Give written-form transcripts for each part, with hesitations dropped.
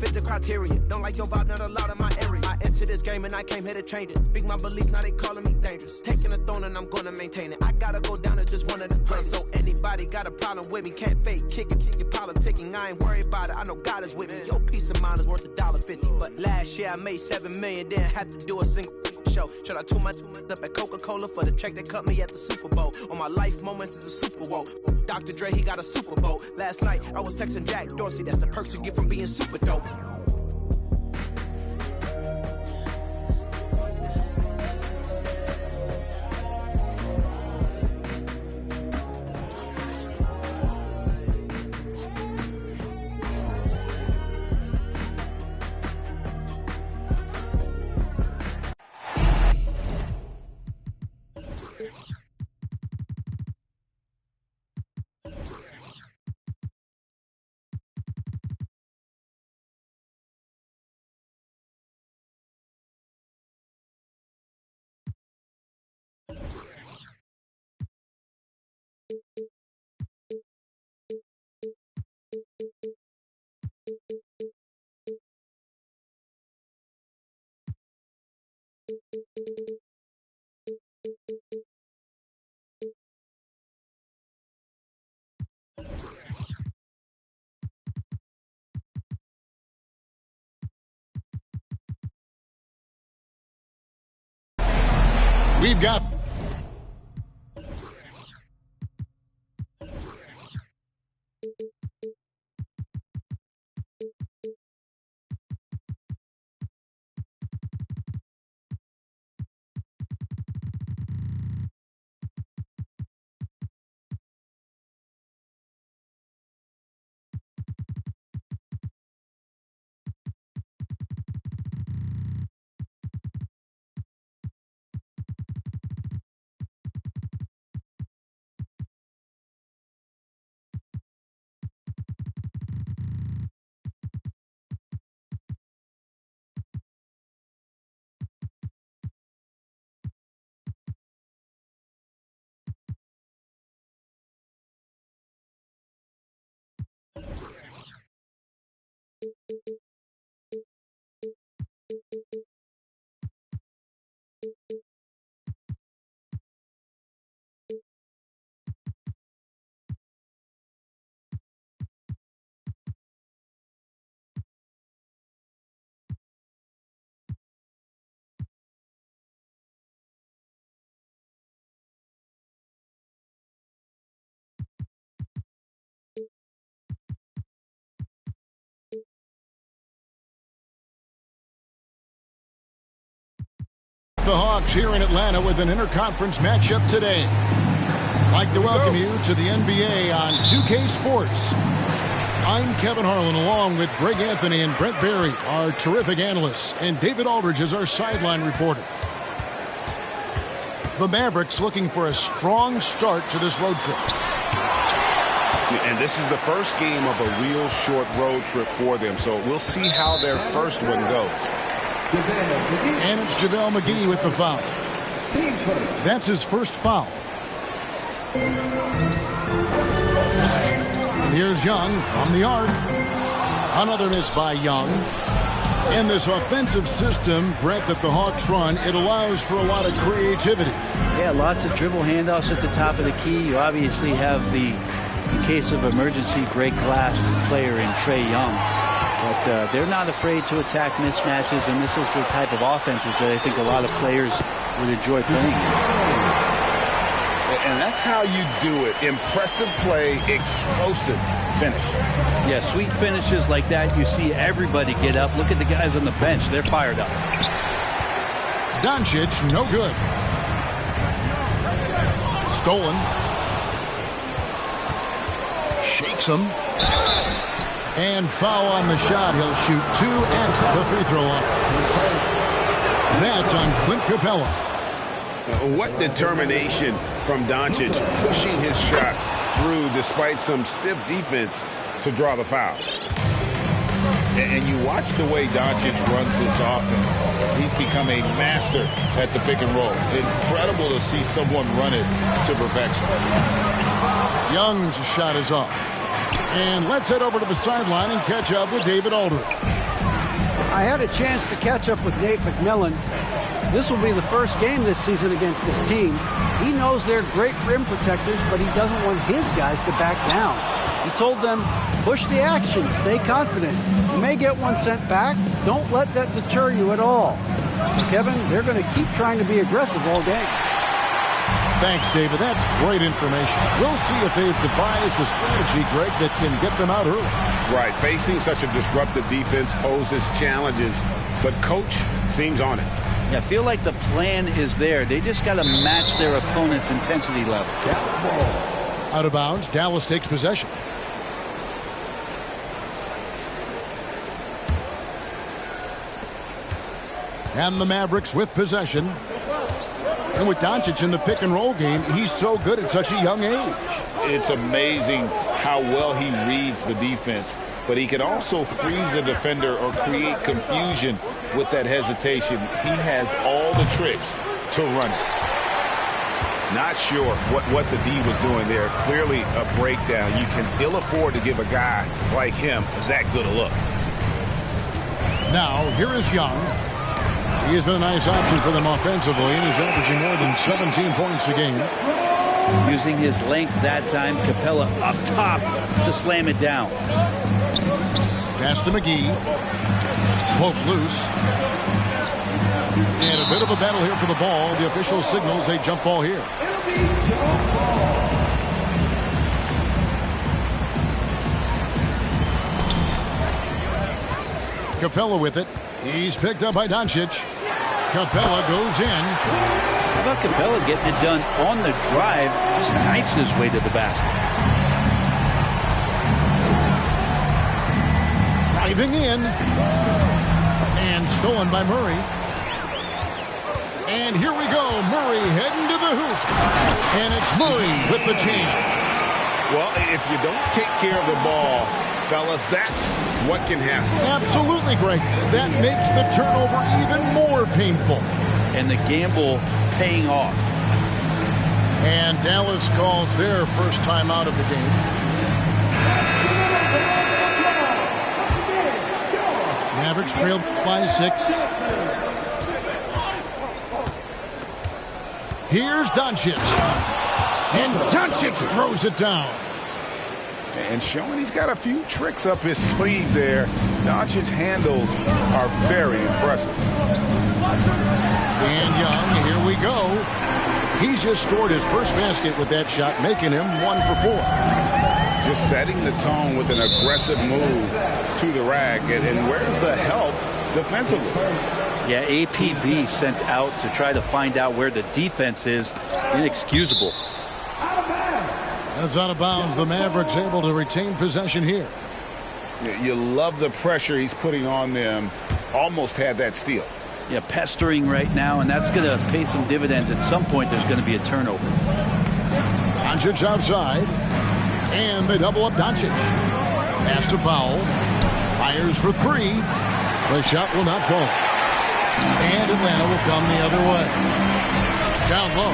fit the criteria. Don't like your vibe, not allowed in my area. I entered this game and I came here to change it. Speak my belief, now they calling me dangerous. Taking a throne and I'm gonna maintain it. I gotta go down as just one of the greatest. So anybody got a problem with me, can't fake kick it, kick it, politicking. I ain't worried about it, I know God is with me. Your peace of mind is worth $1.50. But last year I made $7 million, didn't have to do a single show. Should I too much up at Coca-Cola for the check that cut me at the Super Bowl? On my life moments is a Super Bowl. Dr. Dre, he got a Super Bowl. Last night I was texting Jack Dorsey, that's the perks you get from being super dope. We've got the Hawks here in Atlanta with an interconference matchup today. I'd like to welcome you to the NBA on 2K Sports. I'm Kevin Harlan along with Greg Anthony and Brent Barry, our terrific analysts, and David Aldridge is our sideline reporter. The Mavericks looking for a strong start to this road trip. And this is the first game of a real short road trip for them, so we'll see how their first one goes. And it's JaVale McGee with the foul. That's his first foul. And here's Young from the arc. Another miss by Young. In this offensive system, Brett, that the Hawks run, it allows for a lot of creativity. Yeah, lots of dribble handoffs at the top of the key. You obviously have the, in case of emergency, great glass player in Trae Young. But they're not afraid to attack mismatches, and this is the type of offenses that I think a lot of players would enjoy playing. And that's how you do it. Impressive play, explosive finish. Yeah, sweet finishes like that, you see everybody get up. Look at the guys on the bench. They're fired up. Doncic, no good. Stolen. Shakes him. And foul on the shot. He'll shoot two at the free throw line. That's on Clint Capella. What determination from Doncic, pushing his shot through despite some stiff defense to draw the foul. And you watch the way Doncic runs this offense. He's become a master at the pick and roll. Incredible to see someone run it to perfection. Young's shot is off. And let's head over to the sideline and catch up with David Aldridge. I had a chance to catch up with Nate McMillan. This will be the first game this season against this team. He knows they're great rim protectors, but he doesn't want his guys to back down. He told them, push the action, stay confident. You may get one sent back. Don't let that deter you at all. So, Kevin, they're going to keep trying to be aggressive all game. Thanks, David. That's great information. We'll see if they've devised a strategy, Greg, that can get them out early. Right. Facing such a disruptive defense poses challenges, but Coach seems on it. Yeah, I feel like the plan is there. They just got to match their opponent's intensity level. Out of bounds, Dallas takes possession. And the Mavericks with possession. And with Doncic in the pick-and-roll game, he's so good at such a young age. It's amazing how well he reads the defense, but he can also freeze the defender or create confusion with that hesitation. He has all the tricks to run it. Not sure what the D was doing there. Clearly a breakdown. You can ill afford to give a guy like him that good a look. Now, here is Young. He has been a nice option for them offensively and is averaging more than 17 points a game. Using his length that time, Capella up top to slam it down. Pass to McGee. Poke loose. And a bit of a battle here for the ball. The official signals a jump ball here. Capella with it. He's picked up by Doncic. Capella goes in. How about Capella getting it done on the drive? Just knifes his way to the basket. Driving in. And stolen by Murray. And here we go. Murray heading to the hoop. And it's Murray with the chain. Well, if you don't take care of the ball, fellas, that's what can happen. Absolutely, Greg. That makes the turnover even more painful. And the gamble paying off. And Dallas calls their first time out of the game. Mavericks trail by 6. Here's Doncic. And Doncic throws it down. And showing he's got a few tricks up his sleeve there. Doncic's handles are very impressive. And Young, here we go. He's just scored his first basket with that shot, making him 1 for 4. Just setting the tone with an aggressive move to the rack. And where's the help defensively? Yeah, APB sent out to try to find out where the defense is. Inexcusable. And it's out of bounds. The Mavericks able to retain possession here. You love the pressure he's putting on them. Almost had that steal. Yeah, pestering right now, and that's going to pay some dividends. At some point, there's going to be a turnover. Doncic outside. And they double up Doncic. Pass to Powell. Fires for 3. The shot will not fall. And Atlanta will come the other way. Down low.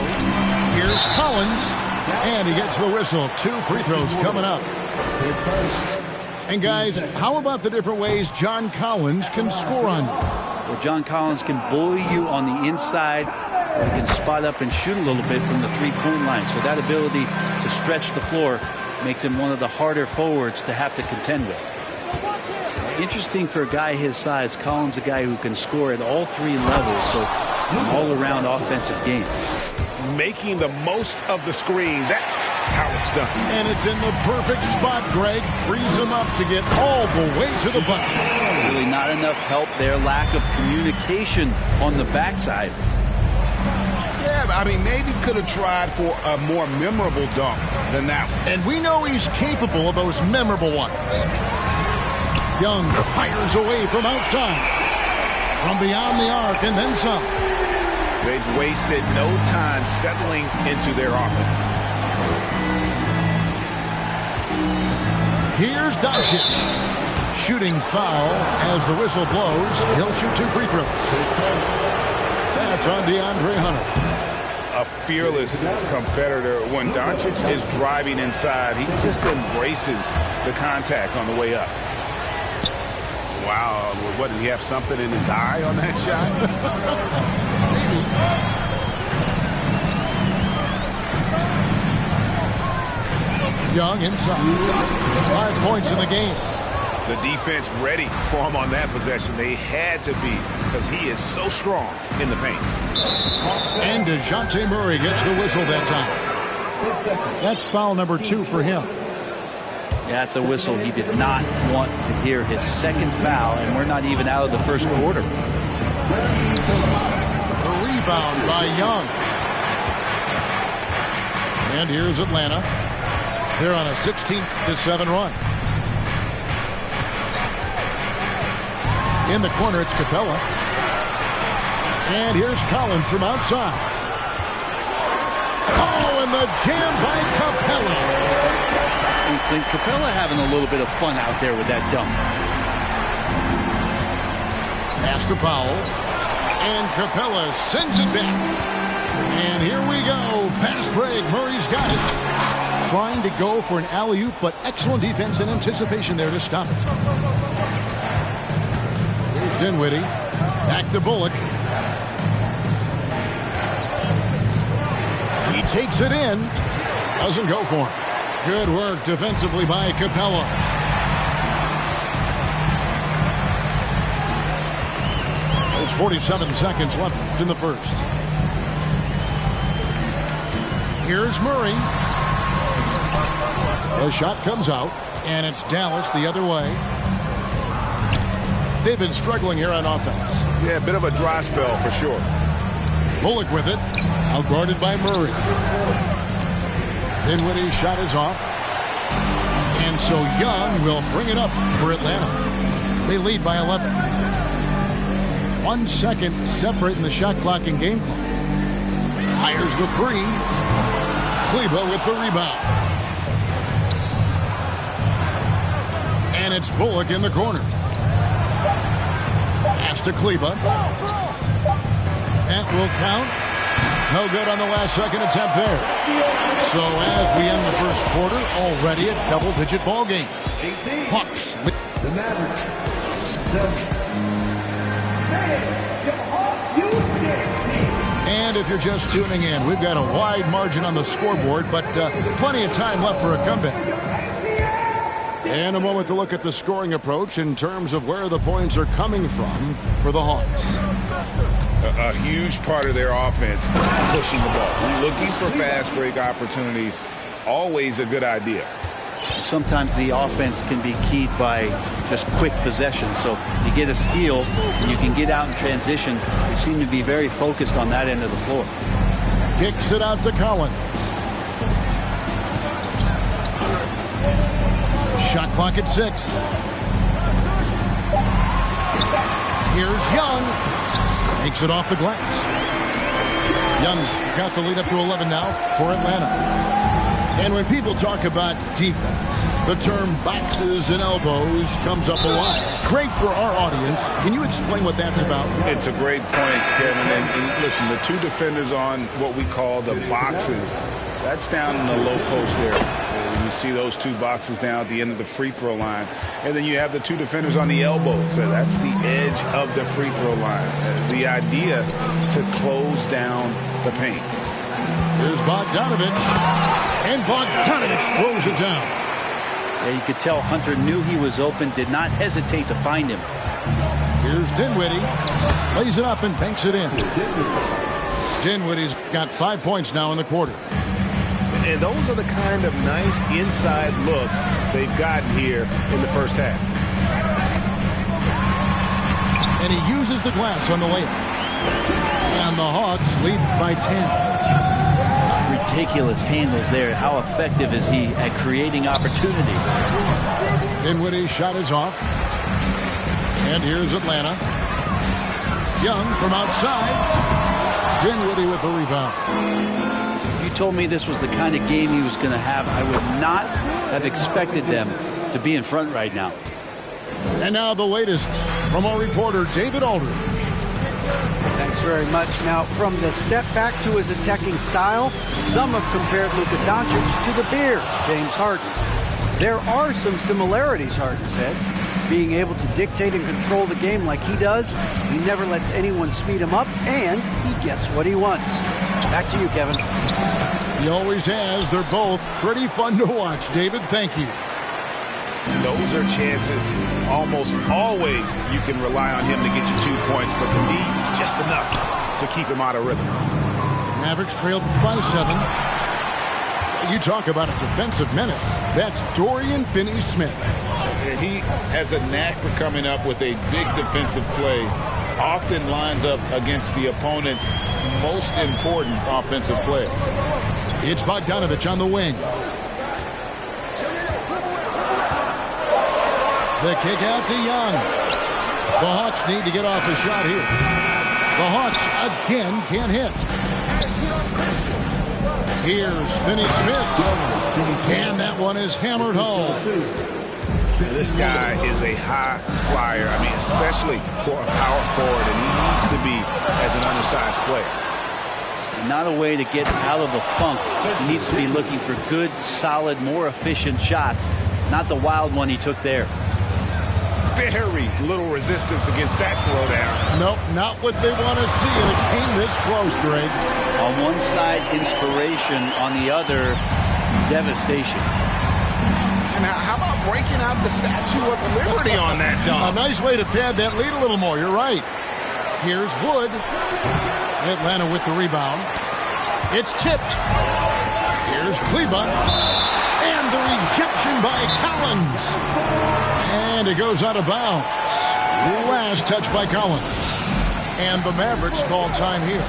Here's Collins. And he gets the whistle. 2 free throws coming up. And guys, how about the different ways John Collins can score on you? Well, John Collins can bully you on the inside. He can spot up and shoot a little bit from the three-point line. So that ability to stretch the floor makes him one of the harder forwards to have to contend with. Interesting for a guy his size. Collins, a guy who can score at all 3 levels. So an all-around offensive game. Making the most of the screen. That's how it's done. And it's in the perfect spot, Greg. Frees him up to get all the way to the bucket. Really not enough help there. Lack of communication on the backside. Yeah, I mean, maybe could have tried for a more memorable dunk than that one. And we know he's capable of those memorable ones. Young fires away from outside. From beyond the arc and then some. They've wasted no time settling into their offense. Here's Doncic. Shooting foul as the whistle blows. He'll shoot 2 free throws. That's on DeAndre Hunter. A fearless competitor. When Doncic is driving inside, he just embraces the contact on the way up. Wow, what, did he have something in his eye on that shot? Young inside. 5 points in the game. The defense ready for him on that possession. They had to be, because he is so strong in the paint. And DeJounte Murray gets the whistle that time. That's foul number 2 for him. Yeah, it's a whistle. He did not want to hear his second foul, and we're not even out of the first quarter. The rebound by Young. And here's Atlanta. They're on a 16-7 run. In the corner, it's Capella. And here's Collins from outside. Oh, and the jam by Capella. And Capella having a little bit of fun out there with that dunk. Pass to Powell. And Capella sends it back. And here we go. Fast break. Murray's got it. Trying to go for an alley-oop, but excellent defense and anticipation there to stop it. Here's Dinwiddie. Back to Bullock. He takes it in. Doesn't go for it. Good work defensively by Capella. There's 47 seconds left in the first. Here's Murray. The shot comes out, and it's Dallas the other way. They've been struggling here on offense. Yeah, a bit of a dry spell for sure. Bullock with it. Outguarded by Murray. Dinwiddie's shot is off. And so Young will bring it up for Atlanta. They lead by 11. 1 second separating the shot clock and game clock. Fires the three. Kleber with the rebound. And it's Bullock in the corner. Pass to Kleber. That will count. No good on the last second attempt there. So as we end the first quarter, already a double-digit ball game. Hawks. The Mavericks. And if you're just tuning in, we've got a wide margin on the scoreboard, but plenty of time left for a comeback. And a moment to look at the scoring approach in terms of where the points are coming from for the Hawks. A huge part of their offense, pushing the ball. Looking for fast break opportunities, always a good idea. Sometimes the offense can be keyed by just quick possession. So you get a steal, and you can get out in transition. We seem to be very focused on that end of the floor. Kicks it out to Collins. Shot clock at 6. Here's Young. Takes it off the glass. Young's got the lead up to 11 now for Atlanta. And when people talk about defense, the term boxes and elbows comes up a lot. Great for our audience. Can you explain what that's about? It's a great point, Kevin. And listen, the two defenders on what we call the boxes, that's down in the low post area. You see those two boxes down at the end of the free throw line. And then you have the two defenders on the elbows. That's the edge of the free throw line. The idea to close down the paint. Here's Bogdanovich. And Bogdanovich throws it down. Yeah, you could tell Hunter knew he was open, did not hesitate to find him. Here's Dinwiddie. Lays it up and banks it in. Dinwiddie's got 5 points now in the quarter. And those are the kind of nice inside looks they've gotten here in the first half. And he uses the glass on the layup. And the Hawks lead by 10. Ridiculous handles there. How effective is he at creating opportunities? Dinwiddie's shot is off. And here's Atlanta. Young from outside. Dinwiddie with the rebound. If you told me this was the kind of game he was going to have, I would not have expected them to be in front right now. And now the latest from our reporter, David Aldridge. Thanks very much. Now, from the step back to his attacking style, some have compared Luka Doncic to the Bear, James Harden. There are some similarities, Harden said. Being able to dictate and control the game like he does, he never lets anyone speed him up, and he gets what he wants. Back to you, Kevin. He always has. They're both pretty fun to watch. David, thank you. Those are chances. Almost always you can rely on him to get you 2 points, but the D just enough to keep him out of rhythm. Mavericks trailed by 7. You talk about a defensive menace. That's Dorian Finney-Smith. He has a knack for coming up with a big defensive play. Often lines up against the opponent's most important offensive player. It's Bogdanovich on the wing. The kick out to Young. The Hawks need to get off a shot here. The Hawks again can't hit. Here's Finney-Smith. And that one is hammered home. This guy is a high flyer. I mean, especially for a power forward, and he needs to be as an undersized player. Not a way to get out of the funk. He needs to be looking for good, solid, more efficient shots, not the wild one he took there. Very little resistance against that throwdown. Nope, not what they want to see in a game this close, Greg. On one side, inspiration. On the other, devastation. And how about breaking out the Statue of Liberty on that dunk? A nice way to pad that lead a little more. You're right. Here's Wood. Atlanta with the rebound. It's tipped. Here's Kleba. And the rejection by Collins. And it goes out of bounds. Last touch by Collins. And the Mavericks call time here.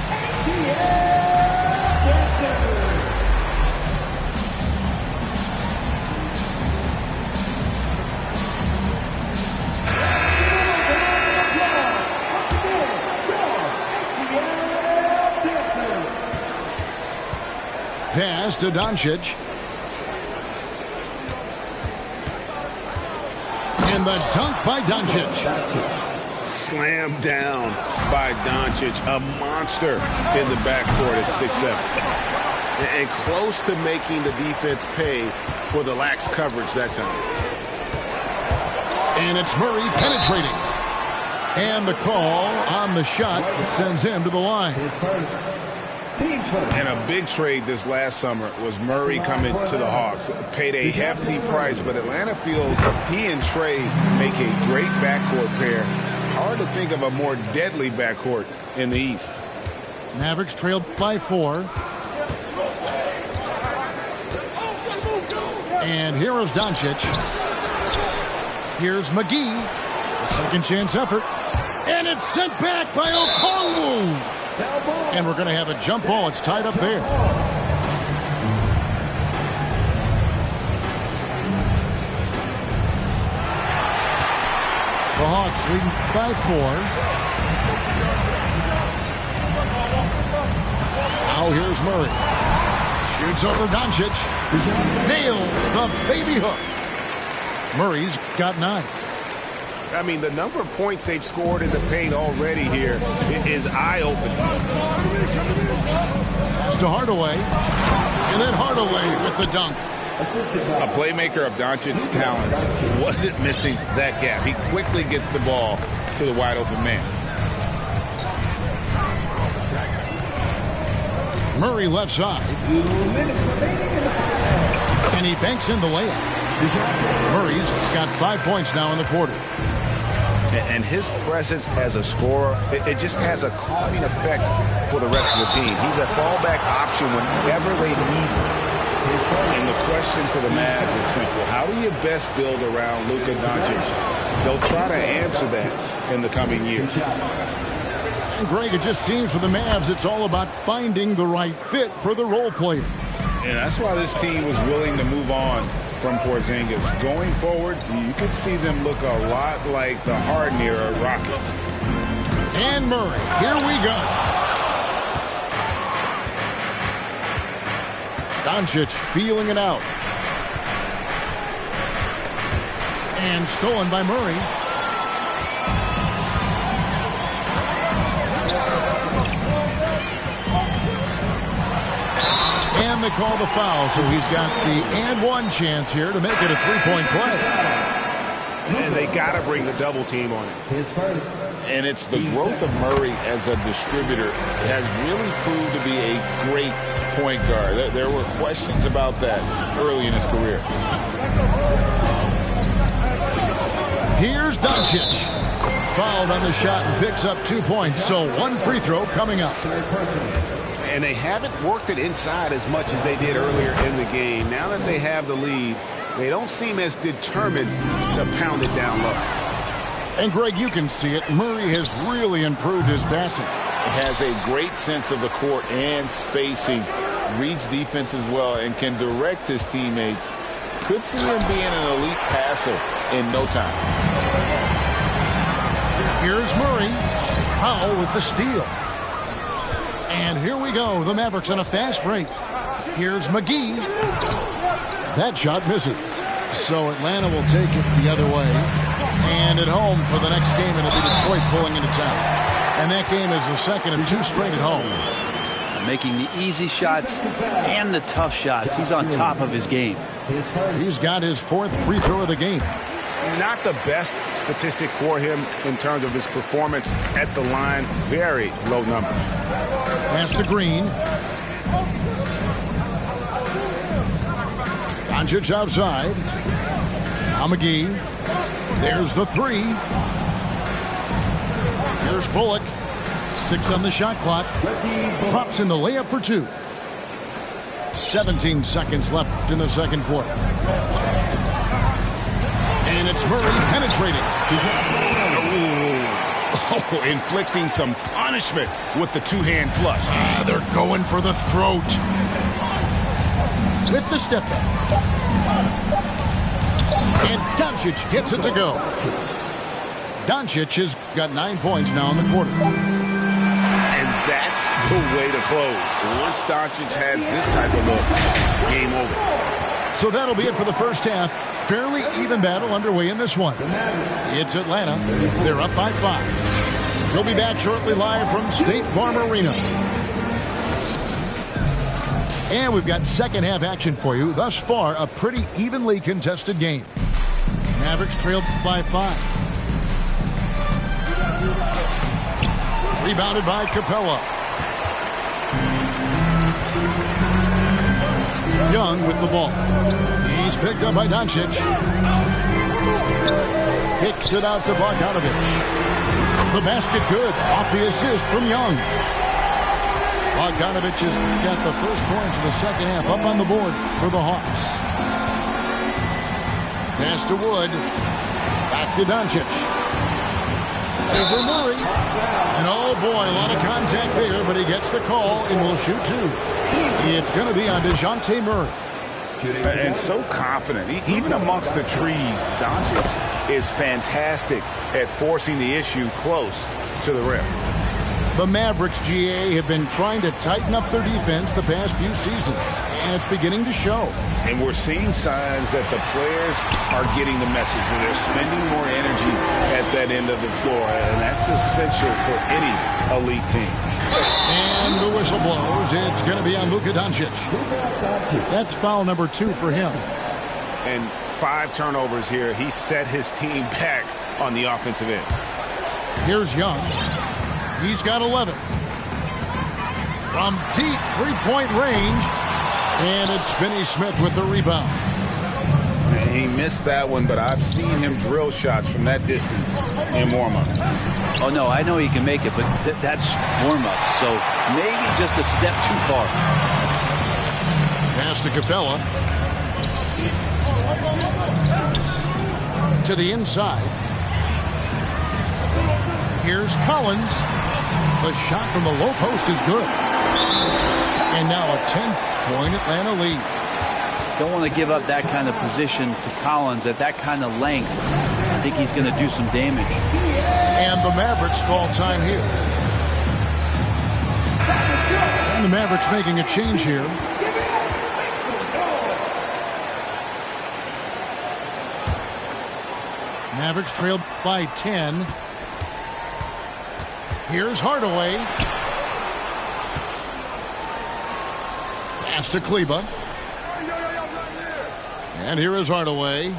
Pass to Doncic. And the dunk by Doncic. Slammed down by Doncic. A monster in the backcourt at 6'7". And close to making the defense pay for the lax coverage that time. And it's Murray penetrating. And the call on the shot that sends him to the line. And a big trade this last summer was Murray coming to the Hawks. Paid a hefty price, but Atlanta feels he and Trey make a great backcourt pair. Hard to think of a more deadly backcourt in the East. Mavericks trailed by 4. And here's Doncic. Here's McGee. A second chance effort. And it's sent back by Okongwu. And we're going to have a jump ball. It's tied up there. The Hawks leading by 4. Now here's Murray. Shoots over Doncic. Nails the baby hook. Murray's got 9. I mean, the number of points they've scored in the paint already here is eye-opening. Pass to Hardaway. And then Hardaway with the dunk. A playmaker of Doncic's talents wasn't missing that gap. He quickly gets the ball to the wide-open man. Murray left side. And he banks in the layup. Murray's got 5 points now in the quarter. And his presence as a scorer, it just has a calming effect for the rest of the team. He's a fallback option whenever they need him. And the question for the Mavs is simple. How do you best build around Luka Doncic? They'll try to answer that in the coming years. And Greg, it just seems for the Mavs, it's all about finding the right fit for the role players. And that's why this team was willing to move on from Porzingis. Going forward, you could see them look a lot like the Harden-era Rockets. And Murray, here we go. Doncic feeling it out. And stolen by Murray. And they call the foul, so he's got the and one chance here to make it a 3-point play. And they got to bring the double team on it. And it's the growth of Murray as a distributor has really proved to be a great point guard. There were questions about that early in his career. Here's Doncic. Fouled on the shot and picks up 2 points. So 1 free throw coming up. And they haven't worked it inside as much as they did earlier in the game. Now that they have the lead, they don't seem as determined to pound it down low. And, Greg, you can see it. Murray has really improved his passing. Has a great sense of the court and spacing. Reads defense as well and can direct his teammates. Could see him being an elite passer in no time. Here's Murray. Powell with the steal. And here we go. The Mavericks on a fast break. Here's McGee. That shot misses. So Atlanta will take it the other way. And at home for the next game, it'll be Detroit pulling into town. And that game is the second of 2 straight at home. Making the easy shots and the tough shots. He's on top of his game. He's got his 4th free throw of the game. Not the best statistic for him in terms of his performance at the line. Very low numbers. Pass to Green. Doncic outside. Now McGee. There's the 3. Here's Bullock. 6 on the shot clock. Drops in the layup for 2. 17 seconds left in the second quarter. And it's Murray penetrating. Oh, inflicting some punishment with the 2-hand flush. They're going for the throat. With the step back. And Doncic gets it to go. Doncic has got 9 points now in the quarter. And that's the way to close. Once Doncic has this type of look, game over. So that'll be it for the first half. Fairly even battle underway in this one. It's Atlanta. They're up by 5. We'll be back shortly live from State Farm Arena. And we've got second half action for you. Thus far, a pretty evenly contested game. Mavericks trailed by 5. Rebounded by Capella. Young with the ball. He's picked up by Doncic. Kicks it out to Bogdanovic. The basket good. Off the assist from Young. Bogdanovic has got the first points in the second half up on the board for the Hawks. Pass to Wood. Back to Doncic. Over Murray. And oh boy, a lot of contact there, but he gets the call and will shoot 2. It's going to be on DeJounte Murray. And so confident. Even amongst the trees, Doncic is fantastic at forcing the issue close to the rim. The Mavericks, GA, have been trying to tighten up their defense the past few seasons, and it's beginning to show. And we're seeing signs that the players are getting the message, that they're spending more energy at that end of the floor, and that's essential for any elite team. And the whistle blows. It's going to be on Luka Doncic. That's foul number 2 for him. And 5 turnovers here. He set his team back on the offensive end. Here's Young. He's got 11. From deep 3-point range. And it's Finney-Smith with the rebound. And he missed that one, but I've seen him drill shots from that distance in warm-up. Oh, no, I know he can make it, but that's warm-up. So maybe just a step too far. Pass to Capella. To the inside. Here's Collins. The shot from the low post is good. And now a 10-point Atlanta lead. Don't want to give up that kind of position to Collins at that kind of length. I think he's going to do some damage. And the Mavericks call time here. And the Mavericks making a change here. Mavericks trailed by 10. Here's Hardaway. Pass to Kleber. And here is Hardaway.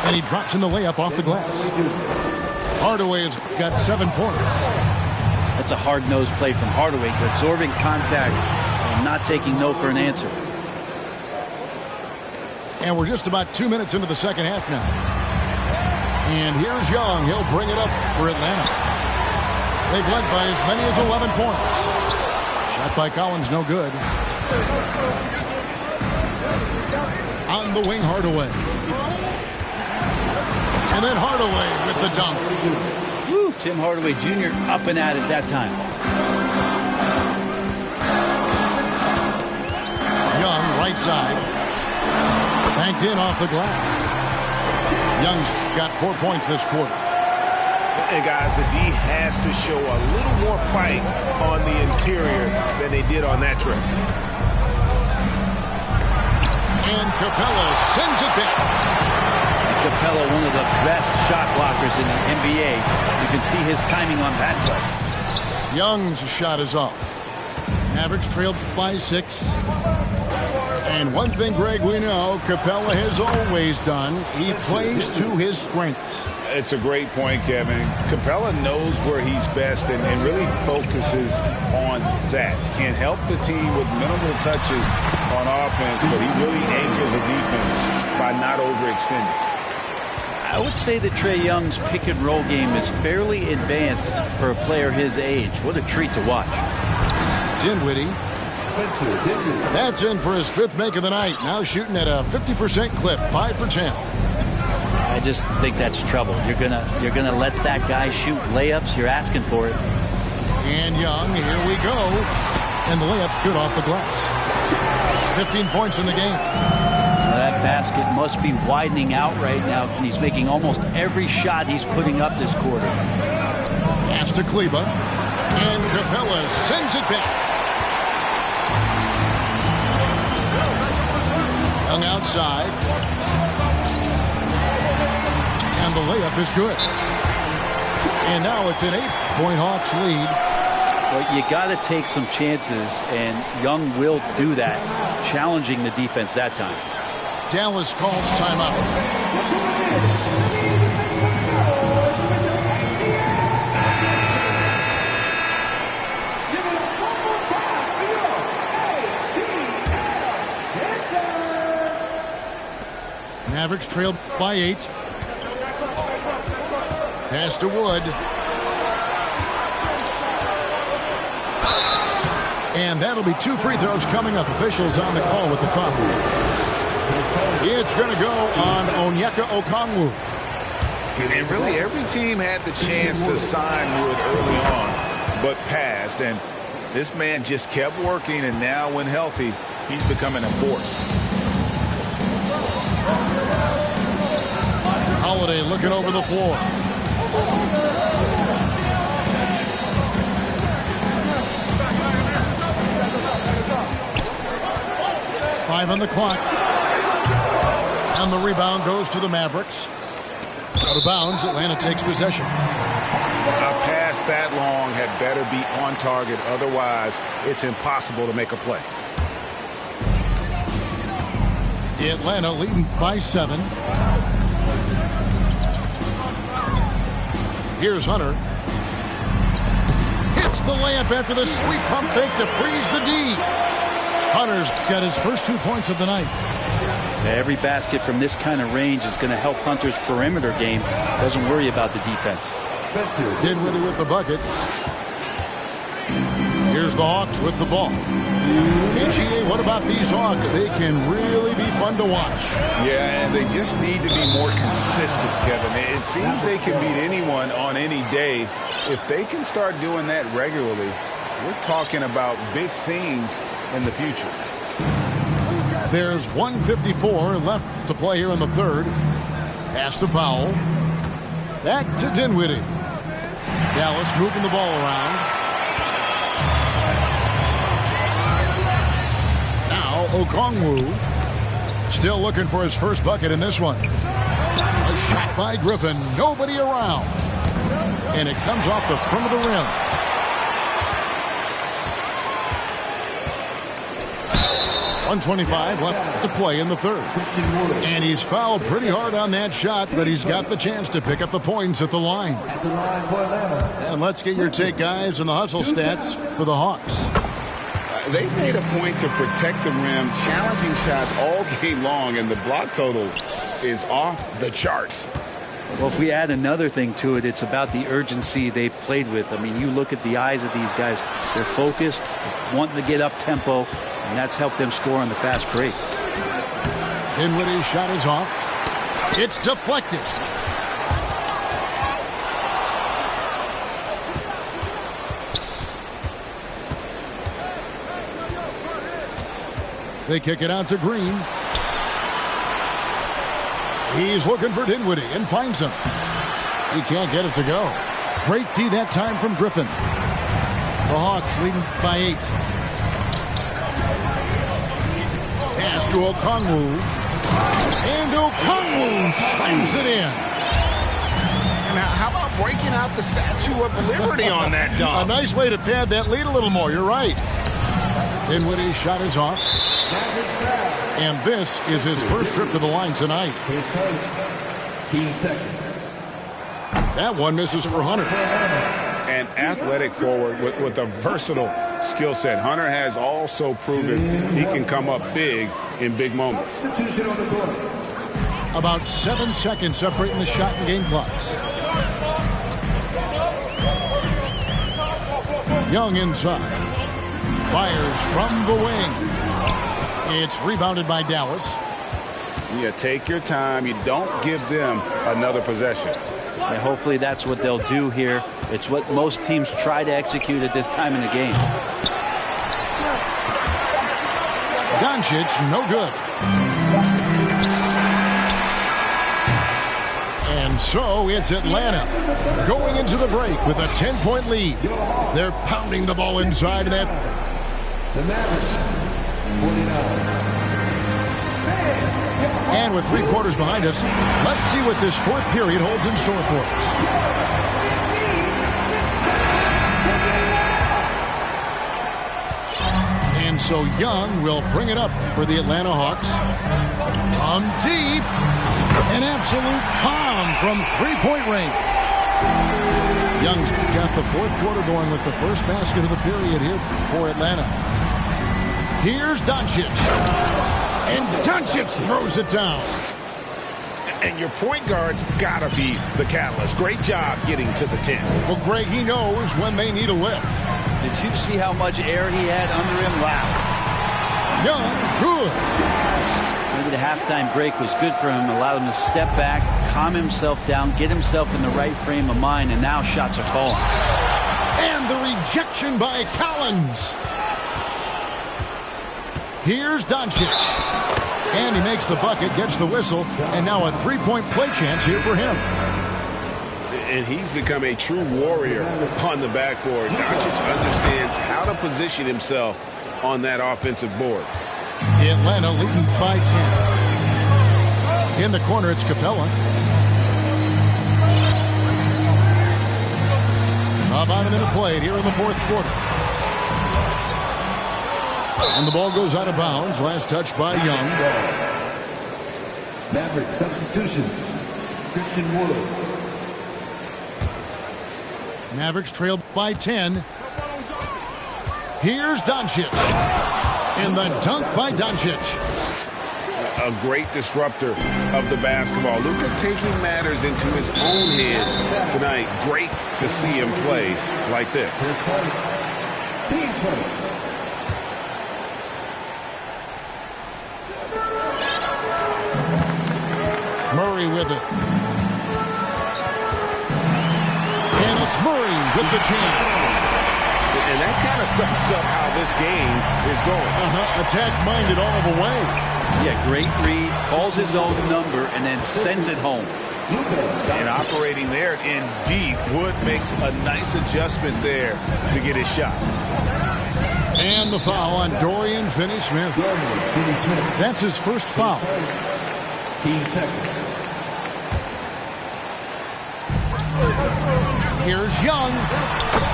And he drops in the layup off the glass. Hardaway has got 7 points. That's a hard-nosed play from Hardaway, absorbing contact and not taking no for an answer. And we're just about 2 minutes into the second half now. And here's Young. He'll bring it up for Atlanta. They've led by as many as 11 points. Shot by Collins, no good. On the wing, Hardaway. And then Hardaway with the dunk. Woo, Tim Hardaway Jr. up and at it that time. Young, right side. Banked in off the glass. Young's got 4 points this quarter. And guys, the D has to show a little more fight on the interior than they did on that trip. And Capella sends it back. Capella, one of the best shot blockers in the NBA. You can see his timing on that play. Young's shot is off. Mavericks trailed by 6. And one thing, Greg, we know Capella has always done. He plays to his strengths. It's a great point, Kevin. Capella knows where he's best and really focuses on that. Can help the team with minimal touches on offense, but he really anchors the defense by not overextending. I would say that Trae Young's pick and roll game is fairly advanced for a player his age. What a treat to watch. Dinwiddie. That's in for his 5th make of the night. Now shooting at a 50% clip, 5 for 10. I just think that's trouble. You're gonna let that guy shoot layups. You're asking for it. And Young, here we go. And the layup's good off the glass. 15 points in the game. That basket must be widening out right now. And he's making almost every shot he's putting up this quarter. Pass to Kleba. And Capella sends it back. Young outside. And the layup is good. And now it's an 8-point Hawks lead. Well, you got to take some chances, and Young will do that, challenging the defense that time. Dallas calls timeout. Mavericks trailed by 8. Pass to Wood. And that'll be 2 free throws coming up. Officials on the call with the foul. It's going to go on Onyeka Okongwu. And really every team had the chance to sign Wood early on, but passed. And this man just kept working, and now when healthy, he's becoming a force. Holiday looking over the floor. Five on the clock. And the rebound goes to the Mavericks. Out of bounds, Atlanta takes possession. A pass that long had better be on target. Otherwise, it's impossible to make a play. Atlanta leading by 7. Here's Hunter. Hits the layup after the sweet pump fake to freeze the D. Hunter's got his first 2 points of the night. Every basket from this kind of range is going to help Hunter's perimeter game. Doesn't worry about the defense. Dinwiddie with the bucket. Here's the Hawks with the ball. PGA, what about these Hawks? They can really be fun to watch. Yeah, and they just need to be more consistent, Kevin. It seems they can beat anyone on any day. If they can start doing that regularly, we're talking about big things in the future. There's 1:54 left to play here in the third. Pass to Powell. Back to Dinwiddie. Dallas moving the ball around. Now Okongwu still looking for his first bucket in this one. A shot by Griffin. Nobody around. And it comes off the front of the rim. 1:25 left to play in the third. And he's fouled pretty hard on that shot, but he's got the chance to pick up the points at the line. And let's get your take, guys, on the hustle stats for the Hawks. They've made a point to protect the rim, challenging shots all game long, and the block total is off the charts. Well, if we add another thing to it, it's about the urgency they've played with. I mean, you look at the eyes of these guys. They're focused, wanting to get up tempo, and that's helped them score on the fast break. Dinwiddie's shot is off. It's deflected. They kick it out to Green. He's looking for Dinwiddie and finds him. He can't get it to go. Great D that time from Griffin. The Hawks leading by 8. Pass to Okongwu. And Okongwu slams it in. And how about breaking out the Statue of Liberty on that dunk? A nice way to pad that lead a little more. You're right. Dinwiddie's shot is off. And this is his first trip to the line tonight. That one misses for Hunter. An athletic forward with a versatile skill set. Hunter has also proven he can come up big in big moments. About 7 seconds separating the shot and game clocks. Young inside. Fires from the wing. It's rebounded by Dallas. Yeah, take your time. You don't give them another possession. And hopefully that's what they'll do here. It's what most teams try to execute at this time in the game. Doncic, no good. And so it's Atlanta going into the break with a 10-point lead. They're pounding the ball inside of that. The Mavericks, 49. And with 3 quarters behind us, let's see what this fourth period holds in store for us. And so Young will bring it up for the Atlanta Hawks. On deep. An absolute bomb from 3-point range. Young's got the fourth quarter going with the first basket of the period here for Atlanta. Here's Doncic. And Doncic throws it down. And your point guard's got to be the catalyst. Great job getting to the 10. Well, Greg, he knows when they need a lift. Did you see how much air he had under him? Wow. Young, good. Maybe the halftime break was good for him. Allowed him to step back, calm himself down, get himself in the right frame of mind, and now shots are falling. And the rejection by Collins. Here's Doncic. And he makes the bucket, gets the whistle, and now a 3-point play chance here for him. And he's become a true warrior on the backboard. Doncic understands how to position himself on that offensive board. Atlanta leading by 10. In the corner, it's Capella. About a minute played here in the fourth quarter. And the ball goes out of bounds. Last touch by Young. Maverick substitution. Christian Wood. Mavericks trailed by 10. Here's Doncic. And the dunk by Doncic. A great disruptor of the basketball. Luka taking matters into his own hands tonight. Great to see him play like this. Team play. Murray with it. And it's Murray with the jam. And that kind of sums up how this game is going. Attack-minded all the way. Yeah, great read, calls his own number, and then sends it home. And operating there in deep, Wood makes a nice adjustment there to get his shot. And the foul on Dorian Finney-Smith. That's his first foul. Team second. Here's Young.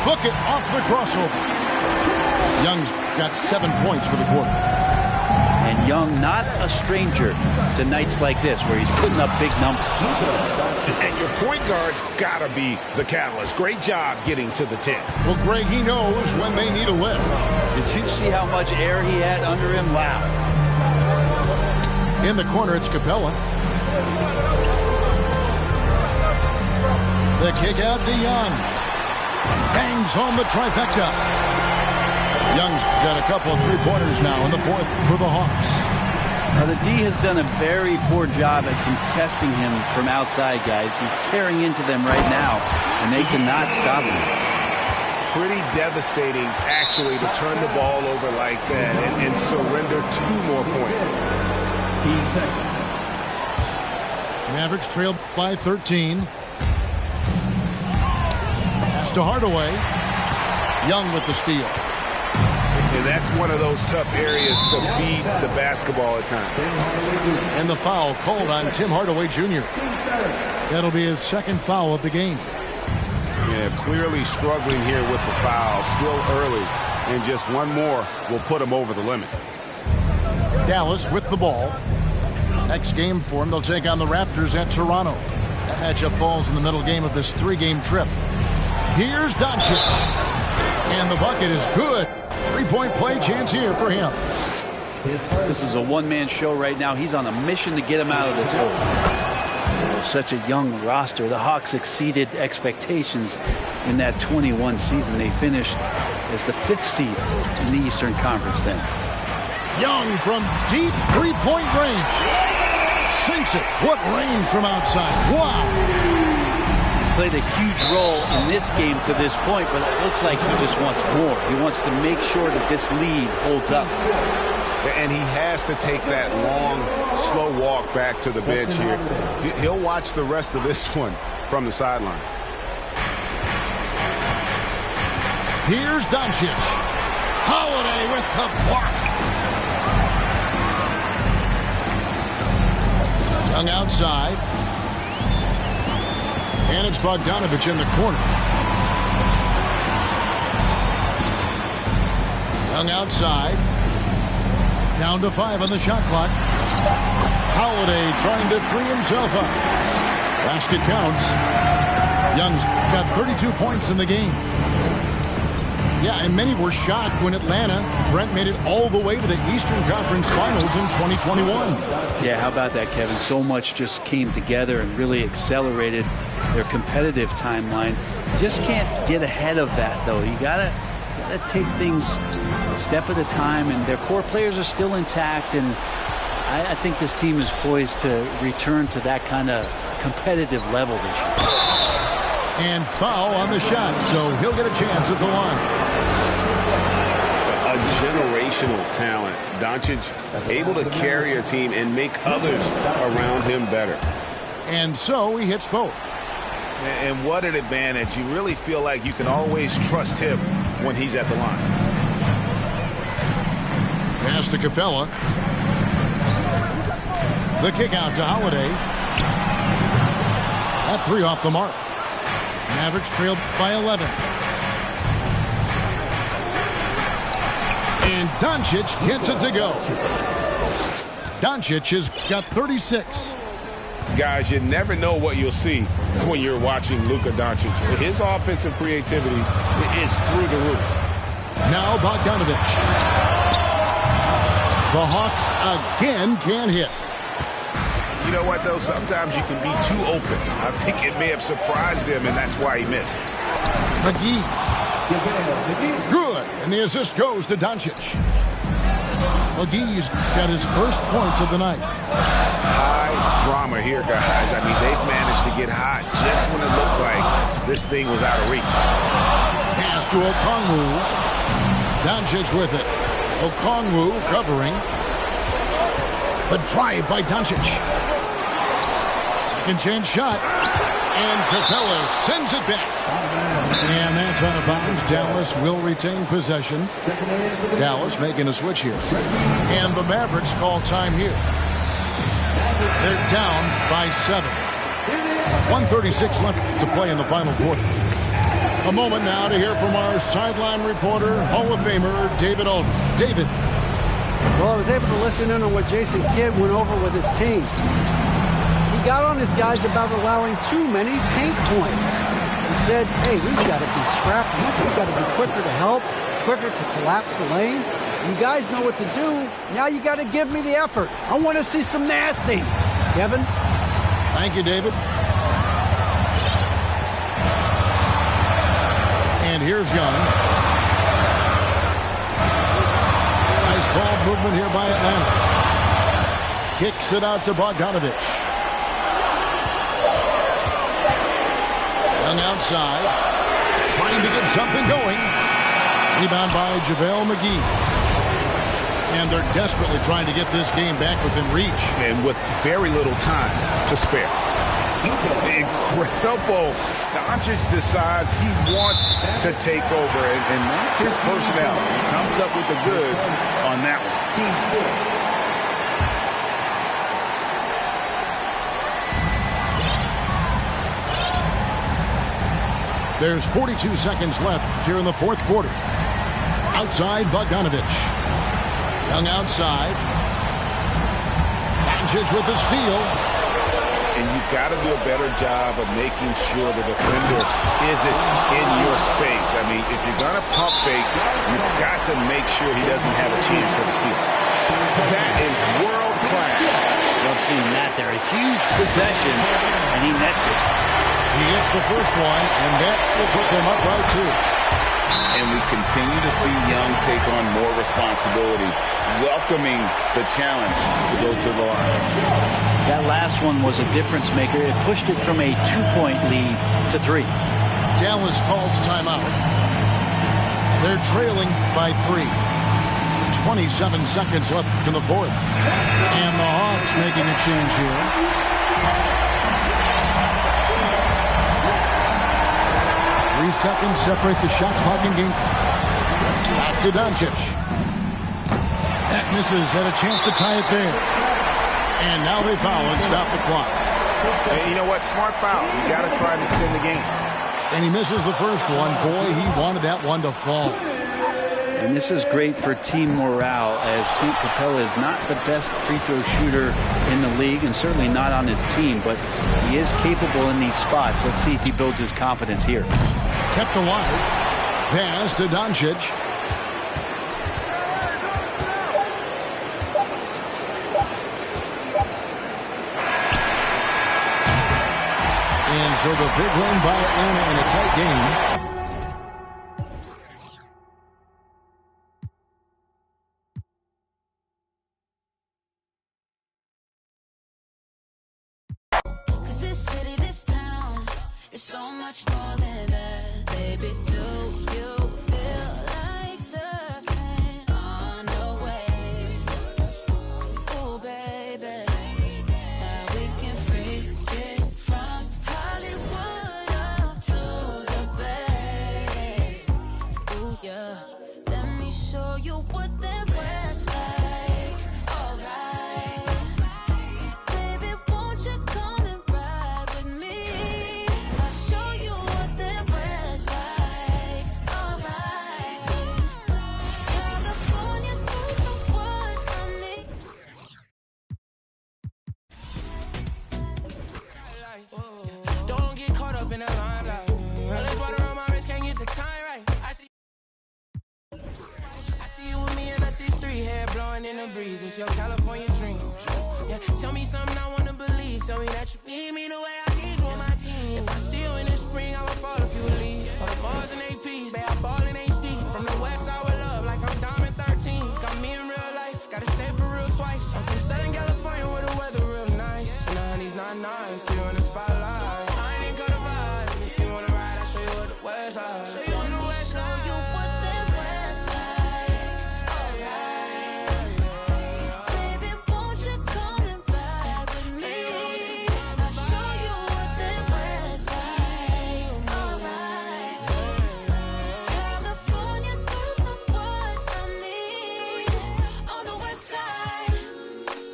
Book it off the crossover. Young's got 7 points for the quarter. And Young, not a stranger to nights like this where he's putting up big numbers. And your point guard's got to be the catalyst. Great job getting to the 10. Well, Greg, he knows when they need a lift. Did you see how much air he had under him? Wow. In the corner, it's Capella. The kick out to Young. Bangs home the trifecta. Young's got a couple of three-pointers now in the fourth for the Hawks. Now, the D has done a very poor job at contesting him from outside, guys. He's tearing into them right now, and they cannot stop him. Pretty devastating, actually, to turn the ball over like that and surrender 2 more points. Team second. Mavericks trailed by 13. Pass to Hardaway. Young with the steal. And that's one of those tough areas to feed the basketball at times. And the foul called on Tim Hardaway Jr. That'll be his second foul of the game. Yeah, clearly struggling here with the foul. Still early. And just one more will put him over the limit. Dallas with the ball. Next game for them, they'll take on the Raptors at Toronto. That matchup falls in the middle game of this 3-game trip. Here's Doncic. And the bucket is good. 3-point play chance here for him. This is a one-man show right now. He's on a mission to get him out of this hole. Such a young roster. The Hawks exceeded expectations in that 21 season. They finished as the 5th seed in the Eastern Conference then. Young from deep 3-point range. Sinks it. What range from outside. Wow. He's played a huge role in this game to this point, but it looks like he just wants more. He wants to make sure that this lead holds up. And he has to take that long, slow walk back to the bench here. He'll watch the rest of this one from the sideline. Here's Doncic. Holiday with the block. Young outside. And it's Bogdanovich in the corner. Young outside. Down to 5 on the shot clock. Holiday trying to free himself up. Basket counts. Young's got 32 points in the game. Yeah, and many were shocked when Atlanta, Brent, made it all the way to the Eastern Conference Finals in 2021. Yeah, how about that, Kevin? So much just came together and really accelerated their competitive timeline. You just can't get ahead of that, though. You gotta take things a step at a time, and their core players are still intact, and I think this team is poised to return to that kind of competitive level this year. And foul on the shot, so he'll get a chance at the line. A generational talent. Doncic able to carry a team and make others around him better. And so he hits both. And what an advantage. You really feel like you can always trust him when he's at the line. Pass to Capella. The kick out to Holiday. That 3 off the mark. Mavericks trailed by 11. And Doncic gets it to go. Doncic has got 36. Guys, you never know what you'll see when you're watching Luka Doncic. His offensive creativity is through the roof. Now Bogdanovich. The Hawks again can't hit. You know what, though? Sometimes you can be too open. I think it may have surprised him, and that's why he missed. McGee. Good. And the assist goes to Doncic. McGee's got his first points of the night. High drama here, guys. I mean, they've managed to get hot just when it looked like this thing was out of reach. Pass to Okongwu. Doncic with it. Okongwu covering. The drive by Doncic. Second chance shot. And Capella sends it back. And that's out of bounds. Dallas will retain possession. Dallas making a switch here. And the Mavericks call time here. They're down by 7. 1:36 left to play in the final quarter. A moment now to hear from our sideline reporter, Hall of Famer David Aldridge. David. Well, I was able to listen in on what Jason Kidd went over with his team. He got on his guys about allowing too many paint points. He said, hey, we've got to be scrappy. We've got to be quicker to help, quicker to collapse the lane. You guys know what to do. Now you got to give me the effort. I want to see some nasty. Kevin? Thank you, David. And here's Young. Nice ball movement here by Atlanta. Kicks it out to Bogdanovich. Young outside. Trying to get something going. Rebound by JaVale McGee. And they're desperately trying to get this game back within reach. And with very little time to spare. Incredible. Doncic decides he wants to take over, and that's his personnel. He comes up with the goods on that one. There's 42 seconds left here in the fourth quarter. Outside Bogdanovich. Young outside. Doncic with the steal. And you've got to do a better job of making sure the defender isn't in your space. I mean, if you're going to pump fake, you've got to make sure he doesn't have a chance for the steal. That is world class. Love seeing that there. A huge possession, and he nets it. He gets the first one, and that will put them up by 2. And we continue to see Young take on more responsibility, welcoming the challenge to go to the line. That last one was a difference maker. It pushed it from a 2-point lead to 3. Dallas calls timeout. They're trailing by 3. 27 seconds left in the fourth. And the Hawks making a change here. Seconds separate the shot clock and game clock. Back to Doncic. That misses. Had a chance to tie it there. And now they foul and stop the clock. And you know what? Smart foul. You got to try and extend the game. And he misses the first one. Boy, he wanted that one to fall. And this is great for team morale, as Clint Capella is not the best free throw shooter in the league, and certainly not on his team, but he is capable in these spots. Let's see if he builds his confidence here. Kept alive. Pass to Doncic. And so the big win by Atlanta in a tight game.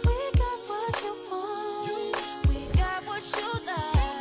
We got what you want. We got what you like.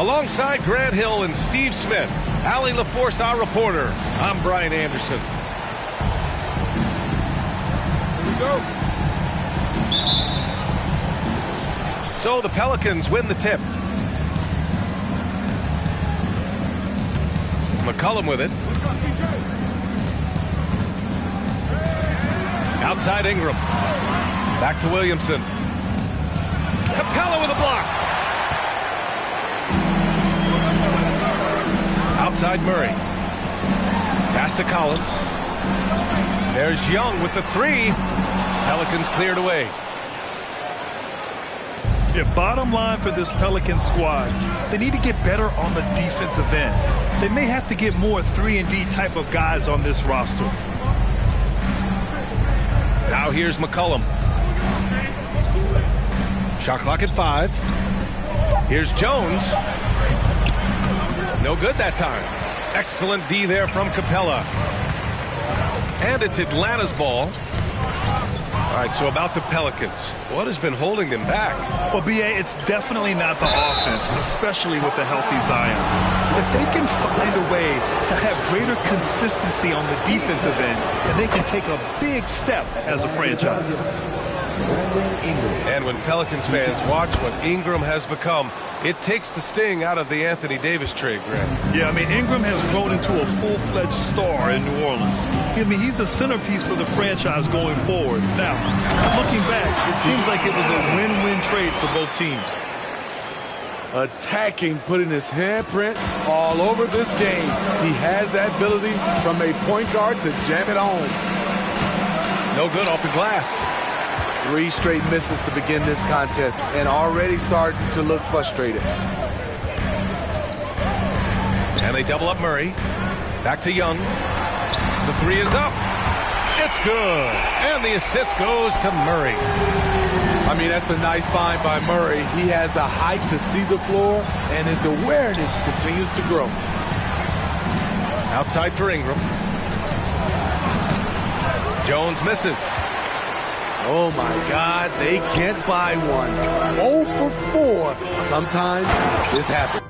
Alongside Grant Hill and Steve Smith, Allie LaForce, our reporter, I'm Brian Anderson. Here we go. So the Pelicans win the tip. McCollum with it. Outside Ingram. Back to Williamson. Capella with a block. Outside Murray. Pass to Collins. There's Young with the three. Pelicans cleared away. Yeah, bottom line for this Pelican squad, they need to get better on the defensive end. They may have to get more 3-and-D type of guys on this roster. Now here's McCollum. Shot clock at 5. Here's Jones. No good that time. Excellent D there from Capella. And it's Atlanta's ball. All right, so about the Pelicans, what has been holding them back? Well, B.A., it's definitely not the offense, especially with the healthy Zion. If they can find a way to have greater consistency on the defensive end, then they can take a big step as a franchise. And when Pelicans fans watch what Ingram has become, it takes the sting out of the Anthony Davis trade, Grant. Yeah, I mean, Ingram has grown into a full-fledged star in New Orleans. I mean, he's a centerpiece for the franchise going forward. Now, looking back, it seems like it was a win-win trade for both teams. Attacking, putting his handprint all over this game. He has that ability from a point guard to jam it home. No good off the glass. 3 straight misses to begin this contest and already starting to look frustrated. And they double up Murray. Back to Young. The 3 is up. It's good. And the assist goes to Murray. I mean, that's a nice find by Murray. He has the height to see the floor, and his awareness continues to grow. Outside for Ingram. Jones misses. Oh, my God, they can't buy one. 0 for 4. Sometimes this happens.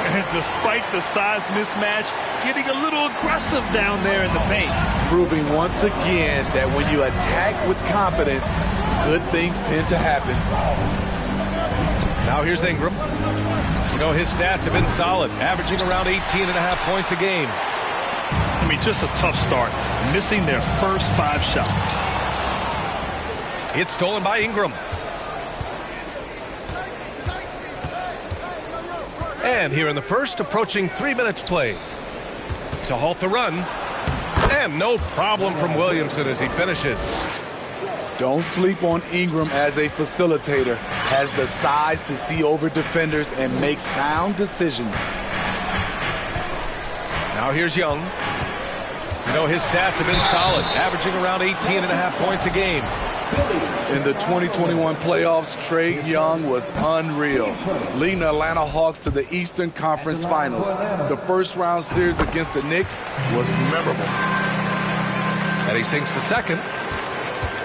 And despite the size mismatch, getting a little aggressive down there in the paint. Proving once again that when you attack with confidence, good things tend to happen. Now here's Ingram. You know, his stats have been solid, averaging around 18.5 points a game. I mean, just a tough start, missing their first 5 shots. It's stolen by Ingram. And here in the first, approaching 3 minutes played. To halt the run. And no problem from Williamson as he finishes. Don't sleep on Ingram as a facilitator. Has the size to see over defenders and make sound decisions. Now here's Young. You know, his stats have been solid, averaging around 18.5 points a game. In the 2021 playoffs, Trae Young was unreal, leading the Atlanta Hawks to the Eastern Conference Finals. The first-round series against the Knicks was memorable. And he sinks the second.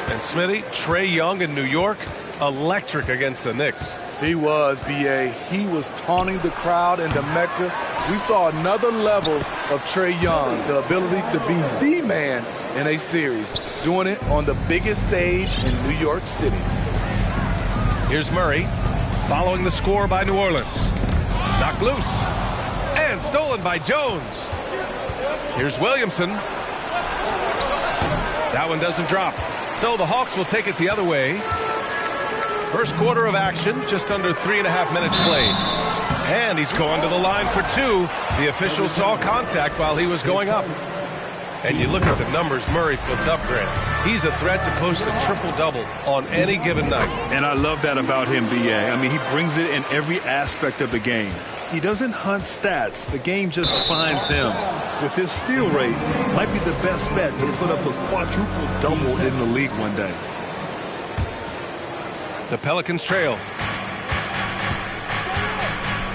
And Smitty, Trae Young in New York, electric against the Knicks. He was, B.A. He was taunting the crowd in the Mecca. We saw another level of Trae Young, the ability to be the man in a series, doing it on the biggest stage in New York City. Here's Murray, following the score by New Orleans. Knocked loose, and stolen by Jones. Here's Williamson. That one doesn't drop. So the Hawks will take it the other way. First quarter of action, just under 3.5 minutes played. And he's going to the line for 2. The official saw contact while he was going up. And you look at the numbers Murray puts up, Grant. He's a threat to post a triple-double on any given night. And I love that about him, B.A. I mean, he brings it in every aspect of the game. He doesn't hunt stats. The game just finds him. With his steal rate, might be the best bet to put up a quadruple-double in the league one day. The Pelicans trail.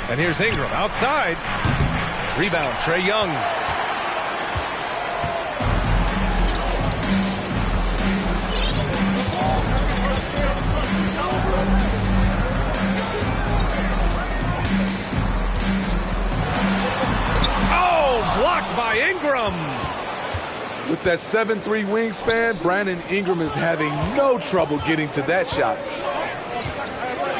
And here's Ingram outside. Rebound, Trae Young. With that 7'3" wingspan, Brandon Ingram is having no trouble getting to that shot.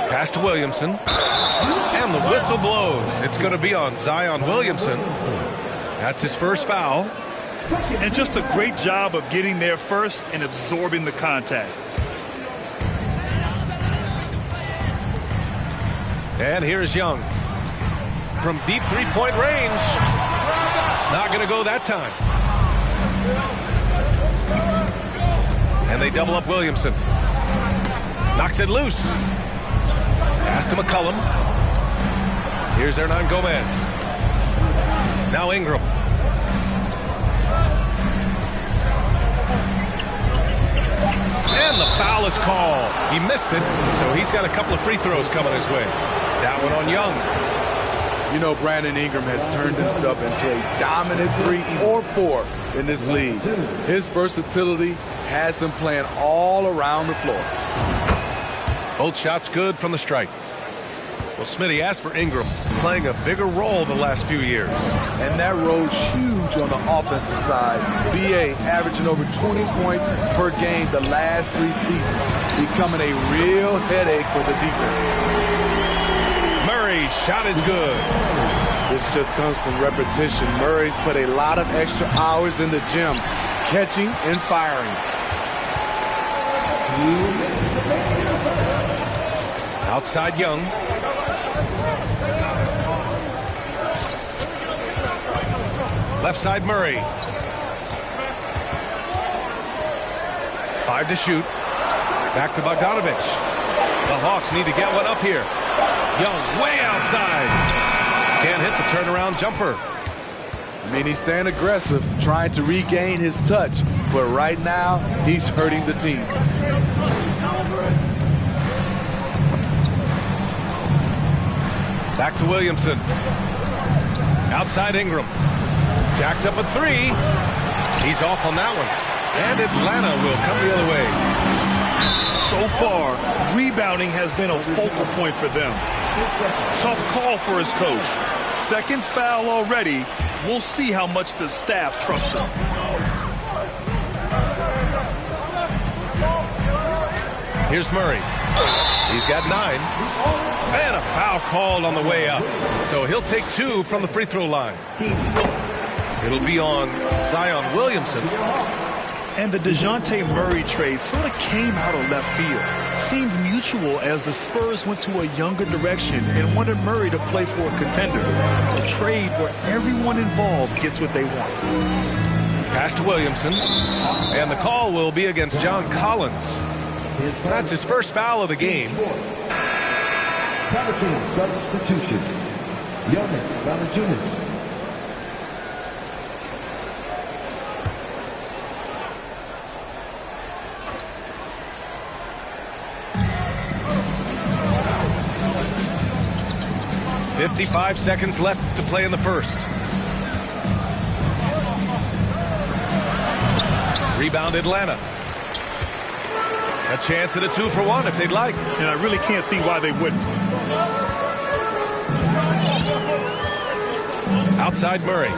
Pass to Williamson. And the whistle blows. It's going to be on Zion Williamson. That's his first foul. And just a great job of getting there first and absorbing the contact. And here's Young. From deep three-point range. Not going to go that time. And they double up Williamson. Knocks it loose. Pass to McCollum. Here's Hernan Gomez. Now Ingram. And the foul is called. He missed it, so he's got a couple of free throws coming his way. That one on Young. You know, Brandon Ingram has turned himself into a dominant 3 or 4 in this league. His versatility has him playing all around the floor. Both shots good from the stripe. Well, Smitty asked for Ingram playing a bigger role the last few years. And that role's huge on the offensive side. B.A. averaging over 20 points per game the last 3 seasons, becoming a real headache for the defense. Murray's shot is good. This just comes from repetition. Murray's put a lot of extra hours in the gym, catching and firing. Outside Young. Left side Murray. 5 to shoot. Back to Bogdanovich. The Hawks need to get one up here. Young way outside. Can't hit the turnaround jumper. I mean, he's staying aggressive, trying to regain his touch. But right now, he's hurting the team. Back to Williamson. Outside Ingram. Jacks up a 3. He's off on that one. And Atlanta will come the other way. So far, rebounding has been a focal point for them. Tough call for his coach. Second foul already. We'll see how much the staff trusts him. Here's Murray. He's got 9. And a foul called on the way up. So he'll take 2 from the free throw line. It'll be on Zion Williamson. And the DeJounte Murray trade sort of came out of left field. Seemed mutual as the Spurs went to a younger direction and wanted Murray to play for a contender. A trade where everyone involved gets what they want. Pass to Williamson. And the call will be against John Collins. That's his first foul of the game. Pelicans substitution. Jonas Valanciunas. .55 seconds left to play in the first. Rebound Atlanta. A chance at a 2-for-1 if they'd like. And I really can't see why they wouldn't. Outside Murray.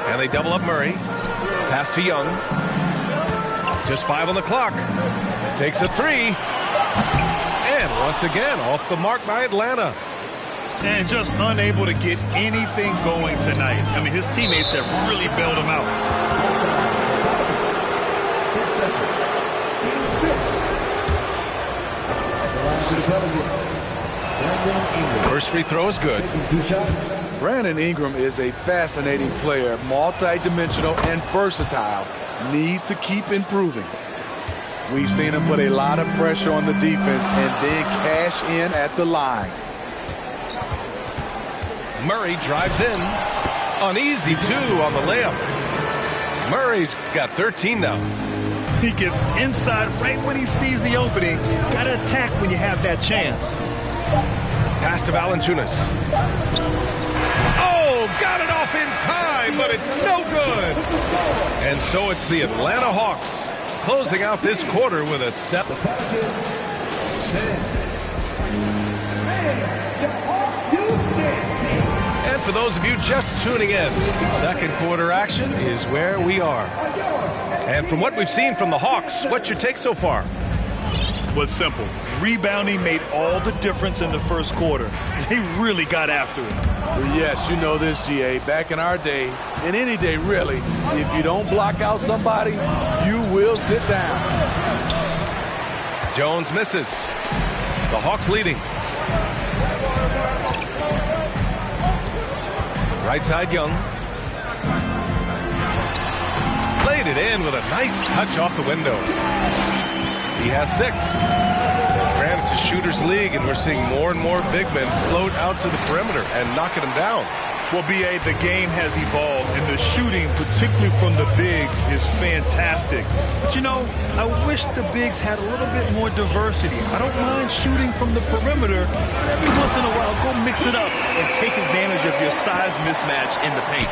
And they double up Murray. Pass to Young. Just 5 on the clock. Takes a 3. And once again, off the mark by Atlanta. And just unable to get anything going tonight. I mean, his teammates have really bailed him out. First free throw is good. Brandon Ingram is a fascinating player, multi-dimensional and versatile. Needs to keep improving. We've seen him put a lot of pressure on the defense and then cash in at the line. Murray drives in. An easy 2 on the layup. Murray's got 13 now. He gets inside right when he sees the opening. Got to attack when you have that chance. Pass to Valanciunas. Oh, got it off in time, but it's no good. And so it's the Atlanta Hawks closing out this quarter with a 7. And And for those of you just tuning in, second quarter action is where we are. And from what we've seen from the Hawks, what's your take so far? Well, it's simple. Rebounding made all the difference in the first quarter. They really got after it. Well, yes, you know this, GA. Back in our day, in any day really, if you don't block out somebody, you will sit down. Jones misses. The Hawks leading. Right side, Young. Played it in with a nice touch off the window. He has 6. Granted, it's a shooter's league, and we're seeing more and more big men float out to the perimeter and knocking them down. Well, B.A., the game has evolved, and the shooting, particularly from the bigs, is fantastic. But, you know, I wish the bigs had a little bit more diversity. I don't mind shooting from the perimeter. Every once in a while, go mix it up and take advantage of your size mismatch in the paint.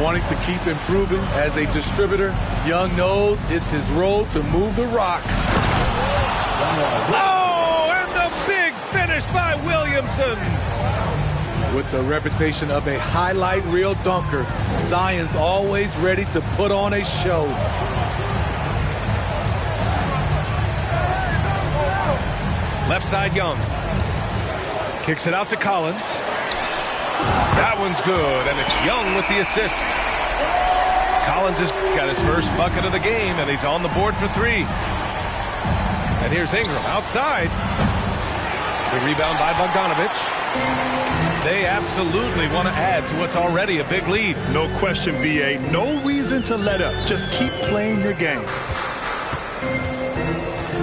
Wanting to keep improving as a distributor, Young knows it's his role to move the rock. Oh, and the big finish by Williamson. With the reputation of a highlight reel dunker, Zion's always ready to put on a show. Left side, Young. Kicks it out to Collins. That one's good, and it's Young with the assist. Collins has got his first bucket of the game, and he's on the board for 3. And here's Ingram outside. The rebound by Bogdanovic. They absolutely want to add to what's already a big lead. No question, B.A. No reason to let up. Just keep playing your game.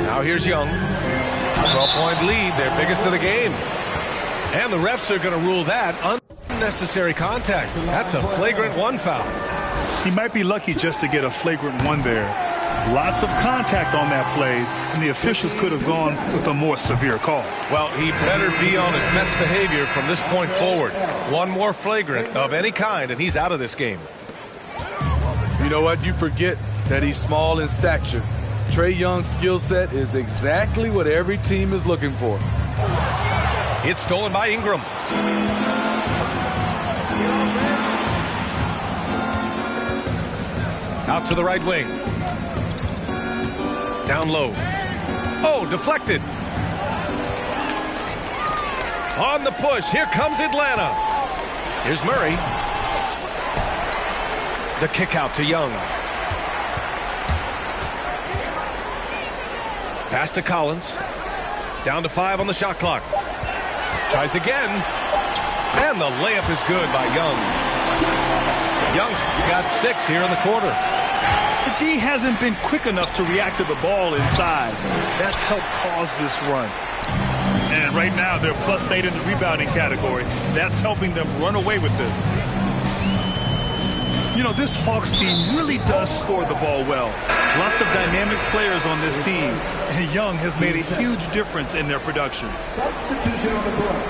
Now here's Young. 12-point lead, their biggest of the game. And the refs are going to rule that unnecessary contact. That's a flagrant 1 foul. He might be lucky just to get a flagrant 1 there. Lots of contact on that play, and the officials could have gone with a more severe call. Well, he better be on his best behavior from this point forward. One more flagrant of any kind, and he's out of this game. You know what? You forget that he's small in stature. Trae Young's skill set is exactly what every team is looking for. It's stolen by Ingram. Out to the right wing. Down low. Oh, deflected. On the push. Here comes Atlanta. Here's Murray. The kick out to Young. Pass to Collins. Down to 5 on the shot clock. Tries again. And the layup is good by Young. Young's got 6 here in the quarter. The D hasn't been quick enough to react to the ball inside. That's helped cause this run. And right now, they're +8 in the rebounding category. That's helping them run away with this. You know, this Hawks team really does score the ball well. Lots of dynamic players on this team. And Young has made a huge difference in their production. Substitution on the court.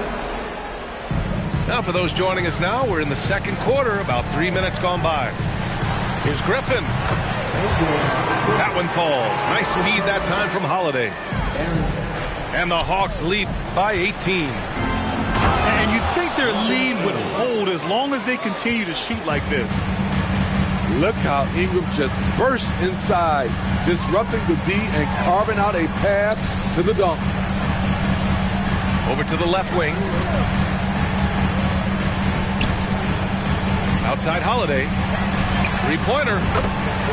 Now, for those joining us now, we're in the second quarter, about 3 minutes gone by. Here's Griffin. That one falls. Nice feed that time from Holiday. And the Hawks lead by 18. And you think their lead would hold as long as they continue to shoot like this. Look how Ingram just bursts inside, disrupting the D and carving out a path to the dunk. Over to the left wing. Outside Holiday. Three-pointer.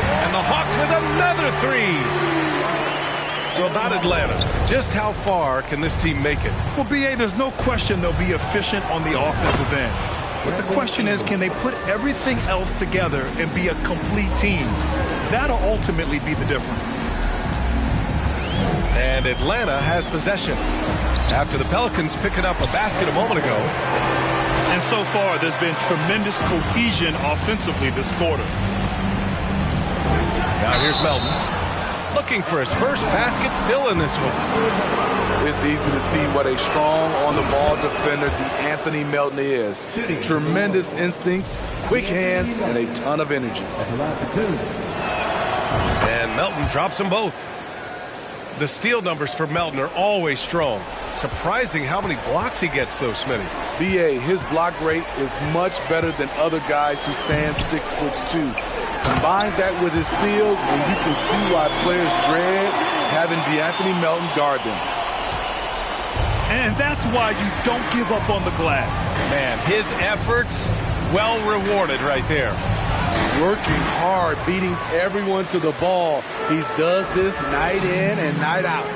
And the Hawks with another 3. So about Atlanta, just how far can this team make it? Well, B.A., there's no question they'll be efficient on the offensive end. But the question is, can they put everything else together and be a complete team? That'll ultimately be the difference. And Atlanta has possession after the Pelicans picking up a basket a moment ago. And so far, there's been tremendous cohesion offensively this quarter. Now here's Melton. Looking for his first basket, still in this one. It's easy to see what a strong on-the-ball defender De'Anthony Melton is. Tremendous instincts, quick hands, and a ton of energy. And Melton drops them both. The steal numbers for Melton are always strong. Surprising how many blocks he gets, though, Smitty. B.A., his block rate is much better than other guys who stand 6'2". Combine that with his steals, and you can see why players dread having DeAnthony Melton guard them. And that's why you don't give up on the glass. Man, his efforts well rewarded right there. Working hard, beating everyone to the ball. He does this night in and night out.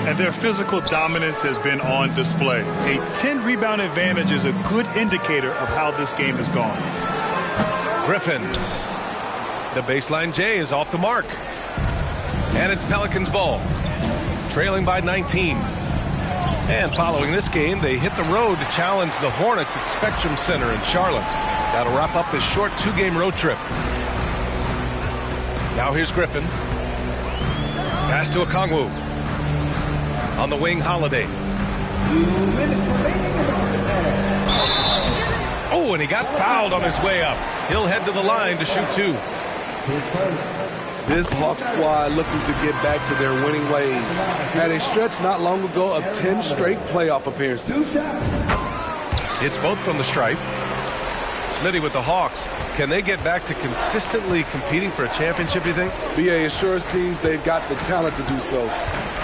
And their physical dominance has been on display. A 10-rebound advantage is a good indicator of how this game has gone. Griffin. The baseline J is off the mark. And it's Pelicans ball. Trailing by 19. And following this game, they hit the road to challenge the Hornets at Spectrum Center in Charlotte. That'll wrap up this short 2-game road trip. Now here's Griffin. Pass to Okongwu. On the wing, Holiday. 2 minutes remaining in the first half. Oh, and he got fouled on his way up. He'll head to the line to shoot 2. This Hawks squad looking to get back to their winning ways. Had a stretch not long ago of 10 straight playoff appearances. It's both from the stripe. Smitty with the Hawks. Can they get back to consistently competing for a championship, you think? BA, it sure seems they've got the talent to do so.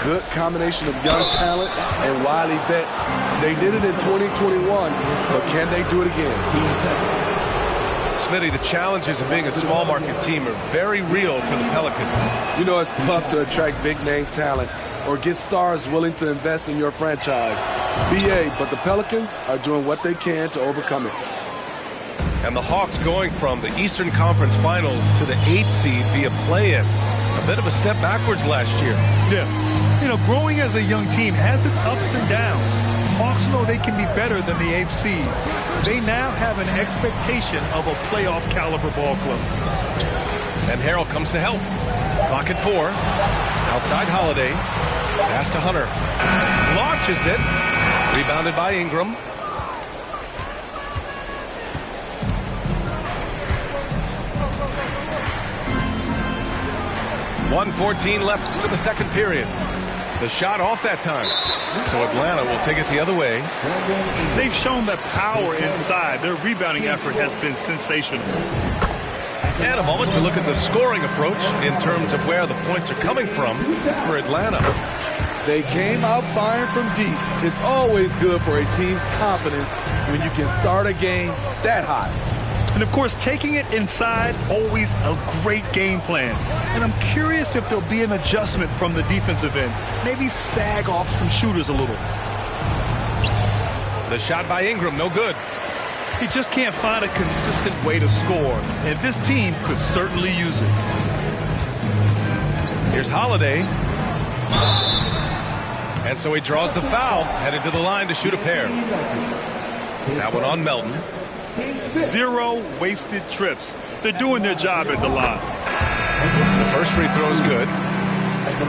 Good combination of young talent and wily vets. They did it in 2021, but can they do it again? Smitty, the challenges of being a small market team are very real for the Pelicans. You know, it's tough to attract big name talent or get stars willing to invest in your franchise. BA, but the Pelicans are doing what they can to overcome it. And the Hawks going from the Eastern Conference Finals to the 8th seed via play-in. A bit of a step backwards last year. Yeah. You know, growing as a young team has its ups and downs. Hawks know they can be better than the 8th seed. They now have an expectation of a playoff caliber ball club. And Harrell comes to help. Clock at 4. Outside Holiday. Pass to Hunter. Launches it. Rebounded by Ingram. .114 left to the second period. The shot off that time. So Atlanta will take it the other way. They've shown that power inside. Their rebounding effort has been sensational. And a moment to look at the scoring approach in terms of where the points are coming from for Atlanta. They came out firing from deep. It's always good for a team's confidence when you can start a game that hot. And, of course, taking it inside, always a great game plan. And I'm curious if there'll be an adjustment from the defensive end. Maybe sag off some shooters a little. The shot by Ingram, no good. He just can't find a consistent way to score. And this team could certainly use it. Here's Holiday. And so he draws the foul, headed to the line to shoot a pair. That one on Melton. 0 wasted trips. They're doing their job at the line. The first free throw is good.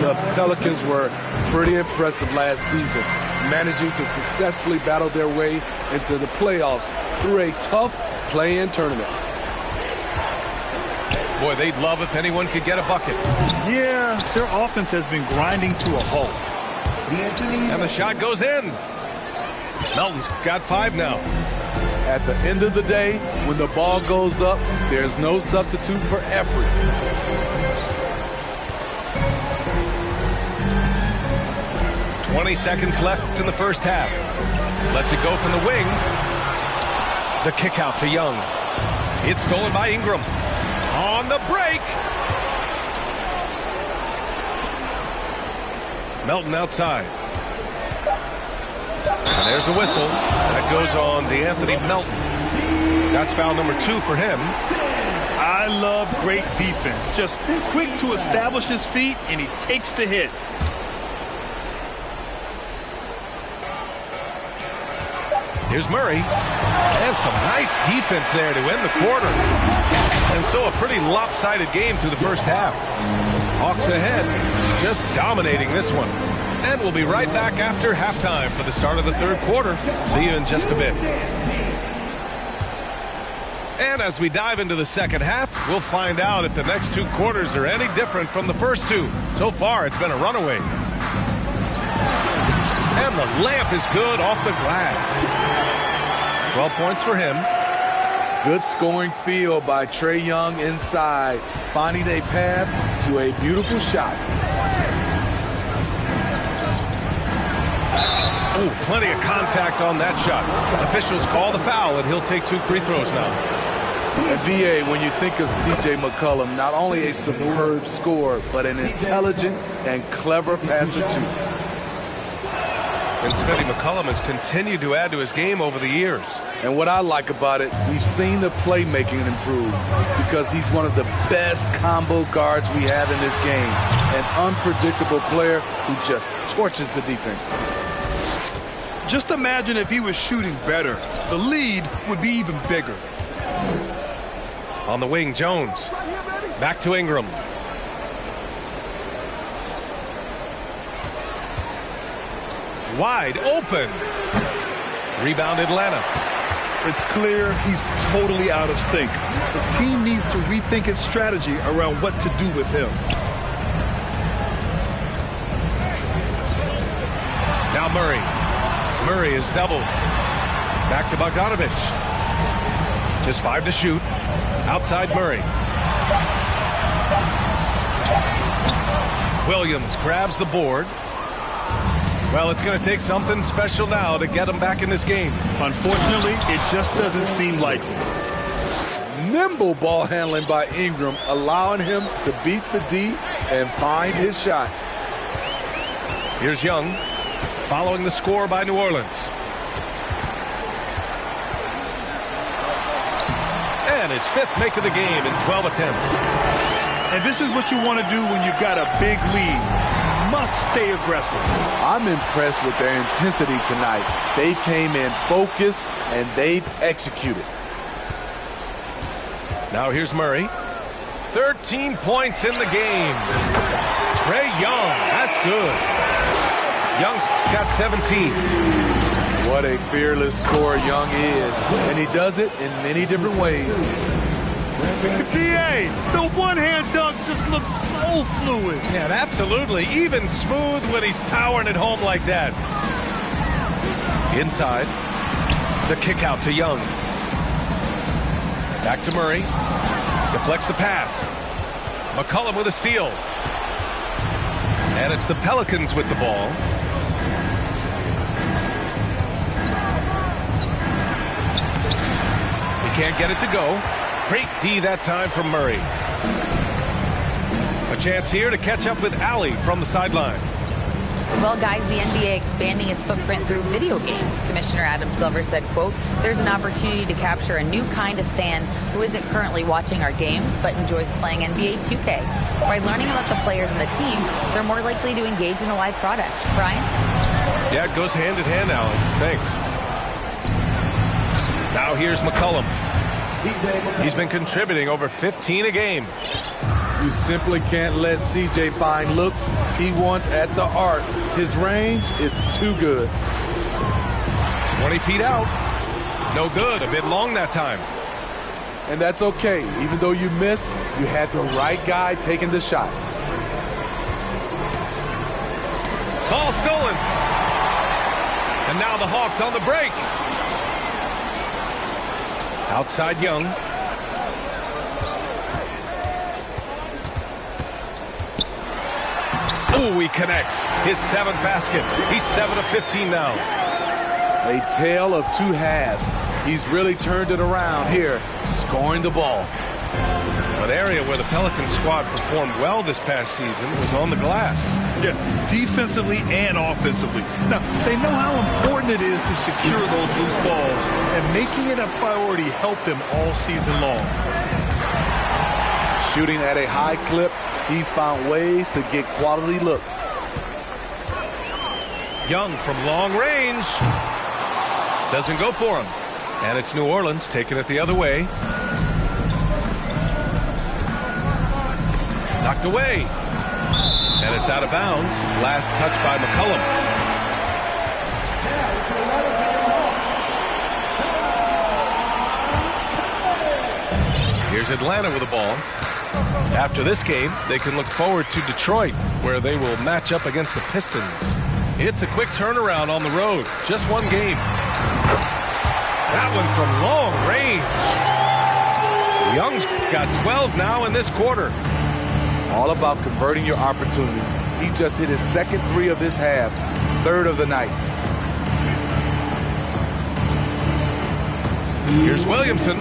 The Pelicans were pretty impressive last season, managing to successfully battle their way into the playoffs through a tough play-in tournament. Boy, they'd love if anyone could get a bucket. Yeah, their offense has been grinding to a halt. And the shot goes in. Melton's got 5 now. At the end of the day, when the ball goes up, there's no substitute for effort. "20 seconds left in the first half. Lets it go from the wing. The kick out to Young. It's stolen by Ingram. On the break. Melton outside. And there's a whistle. That goes on DeAnthony Melton. That's foul number 2 for him. I love great defense. Just quick to establish his feet, and he takes the hit. Here's Murray. And some nice defense there to end the quarter. And so a pretty lopsided game through the first half. Hawks ahead, just dominating this one. And we'll be right back after halftime for the start of the third quarter. See you in just a bit. And as we dive into the second half, we'll find out if the next 2 quarters are any different from the first 2. So far, it's been a runaway. And the layup is good off the glass. 12 points for him. Good scoring field by Trae Young inside, finding a path to a beautiful shot. Ooh, plenty of contact on that shot. Officials call the foul, and he'll take 2 free throws now. And VA, when you think of C.J. McCollum, not only a superb scorer, but an intelligent and clever passer, too. And Smitty, McCollum has continued to add to his game over the years. And what I like about it, we've seen the playmaking improve because he's one of the best combo guards we have in this game. An unpredictable player who just torches the defense. Just imagine if he was shooting better. The lead would be even bigger. On the wing, Jones. Back to Ingram. Wide open. Rebound Atlanta. It's clear he's totally out of sync. The team needs to rethink its strategy around what to do with him. Now Murray. Murray is doubled. Back to Bogdanovich. Just 5 to shoot. Outside Murray. Williams grabs the board. Well, it's going to take something special now to get him back in this game. Unfortunately, it just doesn't seem likely. Nimble ball handling by Ingram, allowing him to beat the D and find his shot. Here's Young, following the score by New Orleans. And his 5th make of the game in 12 attempts. And this is what you want to do when you've got a big lead. Must stay aggressive. I'm impressed with their intensity tonight. They came in focused and they've executed. Now here's Murray. 13 points in the game. Trae Young, that's good. Young's got 17. What a fearless scorer Young is, and he does it in many different ways. PA, the one-hand dunk just looks so fluid. Yeah, absolutely. Even smooth when he's powering it home like that. Inside. The kick out to Young. Back to Murray. Deflects the pass. McCollum with a steal. And it's the Pelicans with the ball. He can't get it to go. Great D that time from Murray. A chance here to catch up with Allie from the sideline. Well, guys, the NBA expanding its footprint through video games. Commissioner Adam Silver said, quote, "There's an opportunity to capture a new kind of fan who isn't currently watching our games but enjoys playing NBA 2K. By learning about the players and the teams, they're more likely to engage in the live product." Brian? Yeah, it goes hand in hand, Allie. Thanks. Now here's McCollum. He's been contributing over 15 a game. You simply can't let CJ find looks he wants at the arc. His range, it's too good. 20 feet out. No good. A bit long that time. And that's okay. Even though you miss, you had the right guy taking the shot. Ball stolen. And now the Hawks on the break. Outside Young. Ooh, he connects. His 7th basket. He's 7 of 15 now. A tale of 2 halves. He's really turned it around here, scoring the ball. An area where the Pelicans squad performed well this past season was on the glass. Yeah, defensively and offensively. Now, they know how important it is to secure those loose balls, and making it a priority helped them all season long. Shooting at a high clip, he's found ways to get quality looks. Young from long range. Doesn't go for him. And it's New Orleans taking it the other way. Knocked away. And it's out of bounds. Last touch by McCollum. Here's Atlanta with the ball. After this game, they can look forward to Detroit, where they will match up against the Pistons. It's a quick turnaround on the road. Just one game. That one from long range. Young's got 12 now in this quarter. All about converting your opportunities. He just hit his second three of this half, third of the night. Here's Williamson.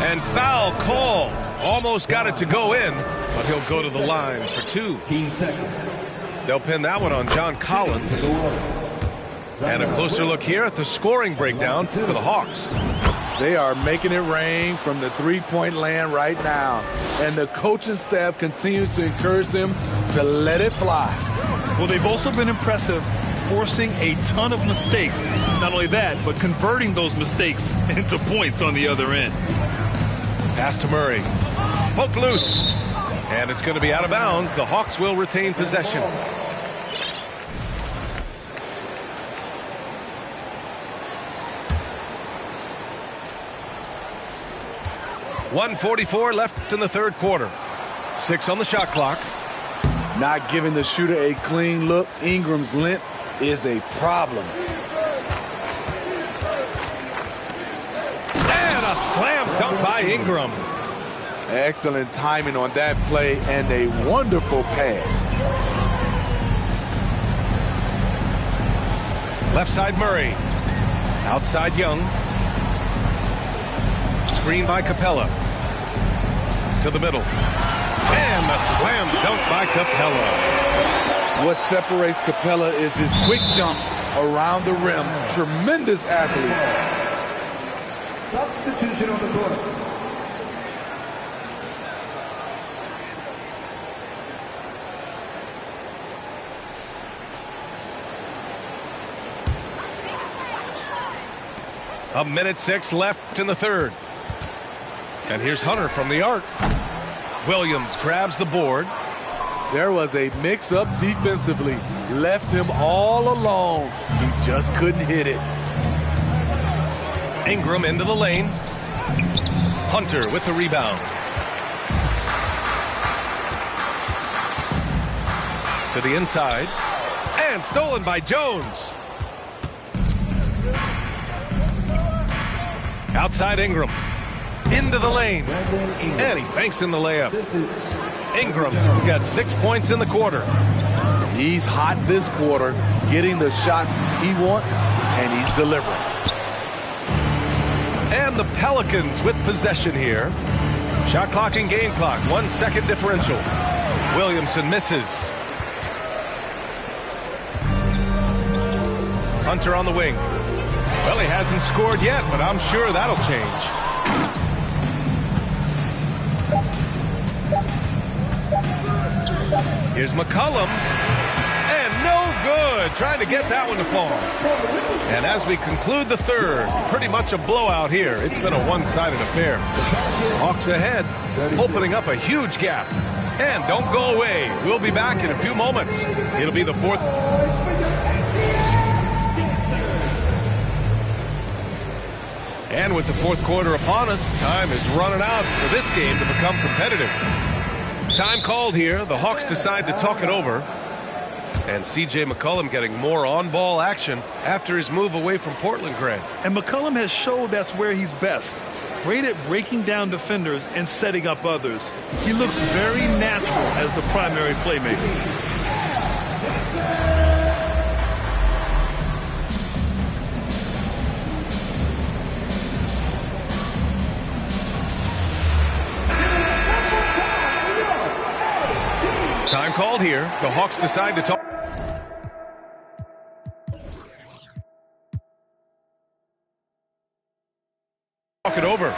And foul called. Almost got it to go in, but he'll go to the line for 2. They'll pin that one on John Collins. And a closer look here at the scoring breakdown for the Hawks. They are making it rain from the three-point land right now. And the coaching staff continues to encourage them to let it fly. Well, they've also been impressive, forcing a ton of mistakes. Not only that, but converting those mistakes into points on the other end. Pass to Murray. Poke loose. And it's going to be out of bounds. The Hawks will retain possession. .144 left in the third quarter. 6 on the shot clock. Not giving the shooter a clean look. Ingram's length is a problem. And a slam dunk by Ingram. Excellent timing on that play and a wonderful pass. Left side Murray. Outside Young. Screen by Capella. To the middle. And a slam dunk by Capella. What separates Capella is his quick jumps around the rim. Tremendous athlete. Substitution on the court. A minute 6 left in the third. And here's Hunter from the arc. Williams grabs the board. There was a mix-up defensively. Left him all alone. He just couldn't hit it. Ingram into the lane. Hunter with the rebound. To the inside. And stolen by Jones. Outside Ingram. Into the lane. And he banks in the layup. Ingram's got 6 points in the quarter. He's hot this quarter, getting the shots he wants, and he's delivering. And the Pelicans with possession here. Shot clock and game clock. 1 second differential. Williamson misses. Hunter on the wing. Well, he hasn't scored yet, but I'm sure that'll change. Here's McCollum. And no good. Trying to get that one to fall. And as we conclude the third, pretty much a blowout here. It's been a one-sided affair. Hawks ahead, opening up a huge gap. And don't go away. We'll be back in a few moments. It'll be the fourth. And with the fourth quarter upon us, time is running out for this game to become competitive. Time called here. The Hawks decide to talk it over. And C.J. McCollum getting more on-ball action after his move away from Portland, Grant. And McCollum has showed that's where he's best. Great at breaking down defenders and setting up others. He looks very natural as the primary playmaker. Time called here. The Hawks decide to talk it over.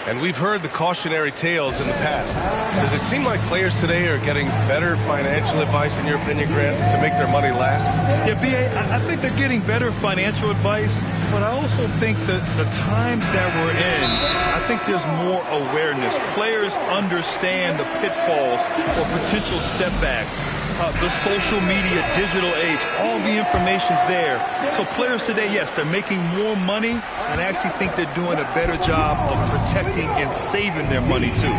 And we've heard the cautionary tales in the past. Does it seem like players today are getting better financial advice, in your opinion, Grant, to make their money last? Yeah, B.A., I think they're getting better financial advice, but I also think that the times that we're in, I think there's more awareness. Players understand the pitfalls or potential setbacks. The social media, digital age, all the information's there. So players today, yes, they're making more money, and I actually think they're doing a better job of protecting and saving their money too.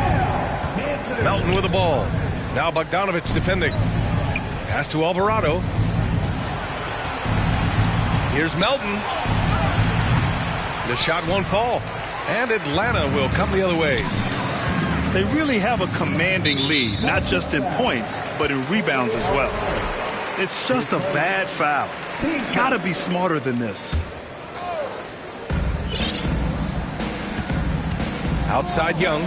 Melton with the ball. Now Bogdanovich defending. Pass to Alvarado. Here's Melton. The shot won't fall. And Atlanta will come the other way. They really have a commanding lead, not just in points, but in rebounds as well. It's just a bad foul. Gotta be smarter than this. Outside Young.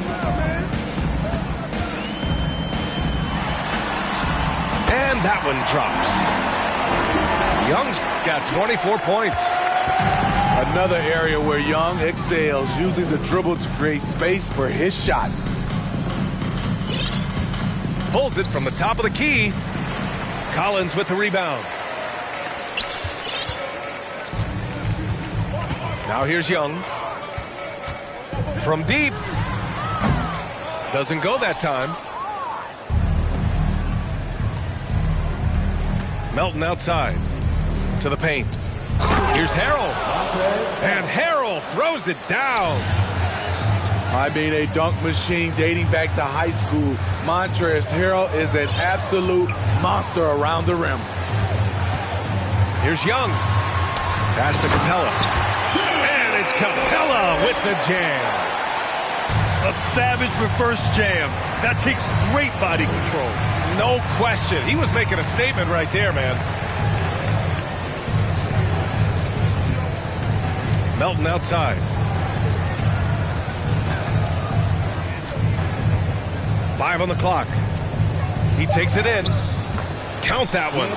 And that one drops. Young's got 24 points. Another area where Young excels, using the dribble to create space for his shot. Pulls it from the top of the key. Collins with the rebound. Now here's Young. From deep. Doesn't go that time. Melton outside to the paint. Here's Harrell. And Harrell throws it down. I mean, a dunk machine dating back to high school. Montrezl Harrell is an absolute monster around the rim. Here's Young. Pass to Capella. And it's Capella with the jam. A savage reverse jam. That takes great body control. No question. He was making a statement right there, man. Melton outside. Five on the clock. He takes it in. Count that one.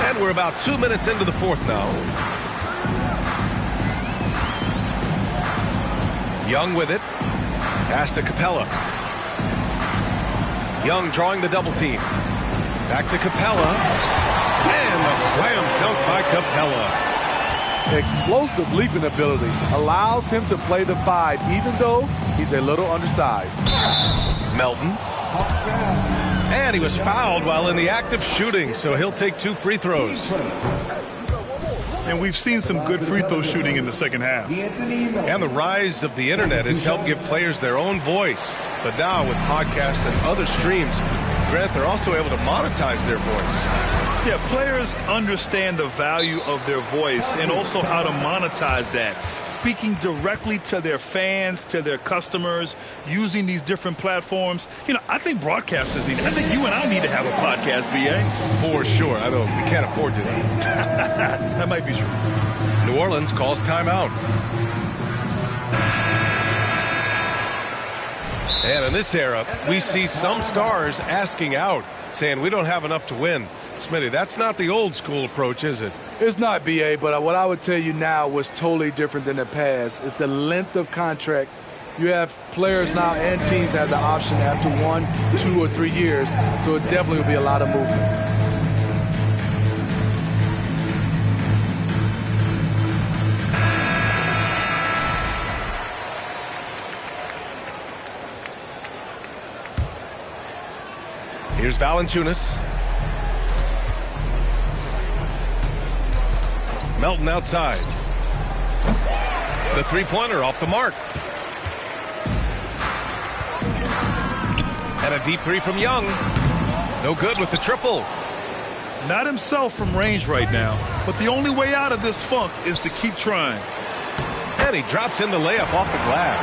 And we're about 2 minutes into the fourth now. Young with it. Pass to Capella. Young drawing the double team. Back to Capella. And a slam dunk by Capella. Explosive leaping ability allows him to play the five, even though he's a little undersized. Melton. And he was fouled while in the act of shooting, so he'll take 2 free throws. And we've seen some good free throw shooting in the second half. And the rise of the internet has helped give players their own voice. But now with podcasts and other streams, Grant, they're also able to monetize their voice. Yeah, players understand the value of their voice and also how to monetize that. Speaking directly to their fans, to their customers, using these different platforms. You know, I think broadcasters need, I think you and I need to have a podcast, B.A. For sure. We can't afford to. That might be true. New Orleans calls timeout. And in this era, we see some stars asking out, saying we don't have enough to win. Smitty, that's not the old school approach, is it? It's not, B.A., but what I would tell you now was totally different than the past. It's the length of contract. You have players now and teams have the option after 1, 2, or 3 years, so it definitely will be a lot of movement. Here's Valanciunas. Melton outside. The three-pointer off the mark. And a deep three from Young. No good with the triple. Not himself from range right now, but the only way out of this funk is to keep trying. And he drops in the layup off the glass.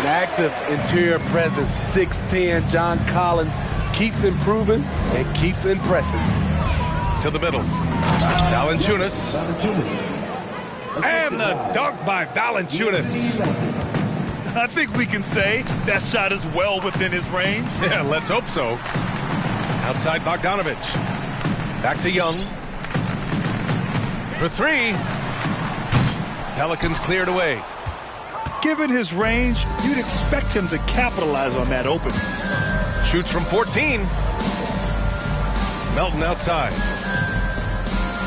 An active interior presence, 6'10", John Collins keeps improving and keeps impressing. To the middle. Valanciunas. And the dunk by Valanciunas. I think we can say that shot is well within his range. Yeah, let's hope so. Outside Bogdanovich. Back to Young. For 3. Pelicans cleared away. Given his range, you'd expect him to capitalize on that opening. Shoots from 14. Melton outside.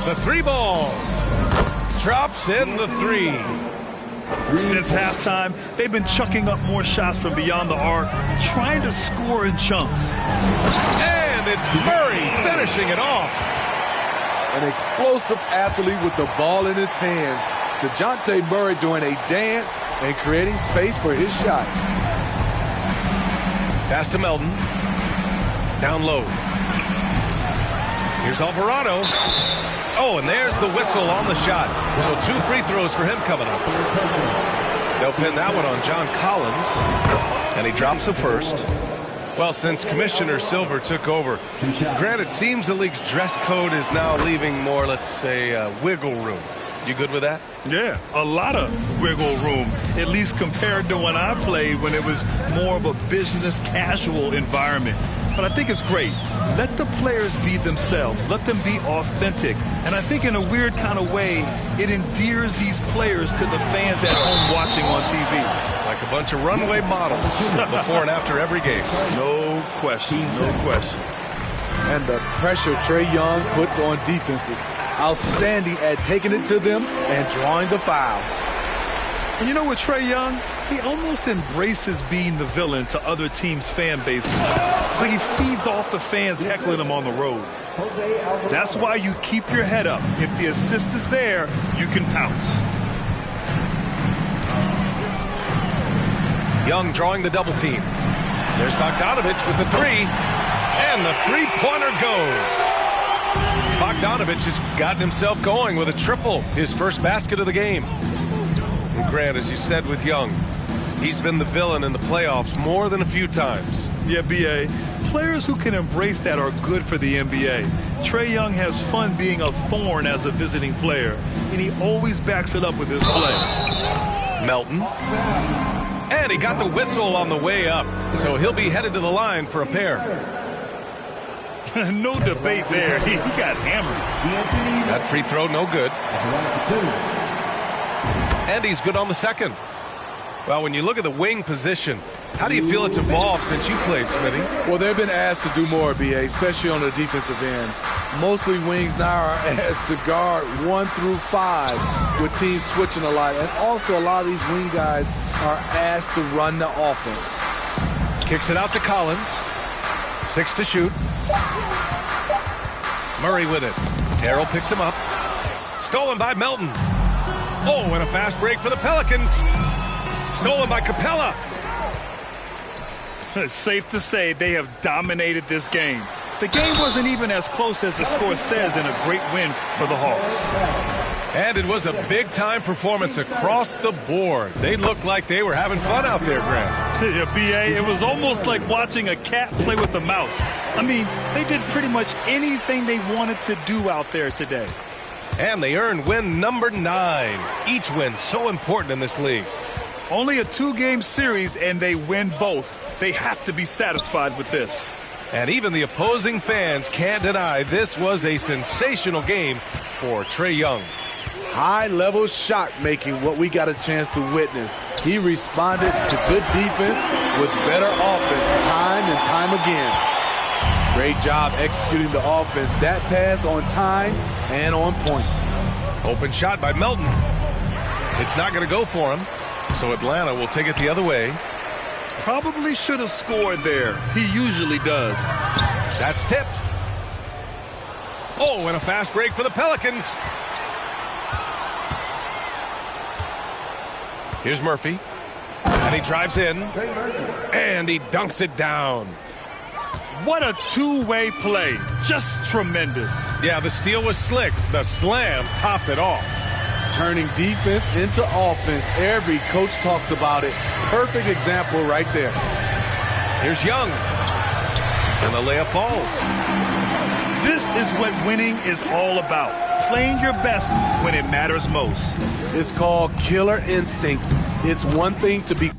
The 3 ball. Drops in the 3. Since halftime, they've been chucking up more shots from beyond the arc, trying to score in chunks. And it's Murray finishing it off. An explosive athlete with the ball in his hands. DeJounte Murray doing a dance and creating space for his shot. Pass to Melton. Down low. Here's Alvarado. Oh, and there's the whistle on the shot. So 2 free throws for him coming up. They'll pin that one on John Collins. And he drops the first. Well, since Commissioner Silver took over, Grant, it seems the league's dress code is now leaving more, let's say, wiggle room. You good with that? Yeah, a lot of wiggle room, at least compared to when I played, when it was more of a business casual environment. But I think it's great. Let the players be themselves. Let them be authentic. And I think in a weird kind of way, it endears these players to the fans at home watching on TV. Like a bunch of runway models before and after every game. No question, no question. And the pressure Trae Young puts on defenses. Outstanding at taking it to them and drawing the foul. And you know what, Trae Young? He almost embraces being the villain to other teams' fan bases. It's like he feeds off the fans heckling him on the road. That's why you keep your head up. If the assist is there, you can pounce. Young drawing the double team. There's Bogdanovich with the 3. And the 3-pointer goes. Bogdanovich has gotten himself going with a triple, his first basket of the game. And Grant, as you said with Young, he's been the villain in the playoffs more than a few times. Yeah, B.A. Players who can embrace that are good for the NBA. Trae Young has fun being a thorn as a visiting player, and he always backs it up with his play. Melton. And he got the whistle on the way up, so he'll be headed to the line for a pair. No debate there. He got hammered. That free throw, no good. And he's good on the second. Well, when you look at the wing position, how do you feel it's evolved since you played, Smitty? Well, they've been asked to do more, B.A., especially on the defensive end. Mostly wings now are asked to guard 1 through 5 with teams switching a lot. And also a lot of these wing guys are asked to run the offense. Kicks it out to Collins. 6 to shoot. Murray with it. Harrell picks him up. Stolen by Melton. Oh, and a fast break for the Pelicans. Stolen by Capella. It's safe to say they have dominated this game. The game wasn't even as close as the score says in a great win for the Hawks. And it was a big-time performance across the board. They looked like they were having fun out there, Grant. Yeah, B.A., it was almost like watching a cat play with a mouse. I mean, they did pretty much anything they wanted to do out there today. And they earned win number 9. Each win so important in this league. Only a 2-game series, and they win both. They have to be satisfied with this. And even the opposing fans can't deny this was a sensational game for Trae Young. High-level shot making, what we got a chance to witness. He responded to good defense with better offense time and time again. Great job executing the offense. That pass on time and on point. Open shot by Melton. It's not going to go for him, so Atlanta will take it the other way. Probably should have scored there. He usually does. That's tipped. Oh, and a fast break for the Pelicans. Here's Murphy. And he drives in. And he dunks it down. What a two-way play. Just tremendous. Yeah, the steal was slick. The slam topped it off. Turning defense into offense. Every coach talks about it. Perfect example right there. Here's Young. And the layup falls. This is what winning is all about. Playing your best when it matters most. It's called killer instinct. It's one thing to be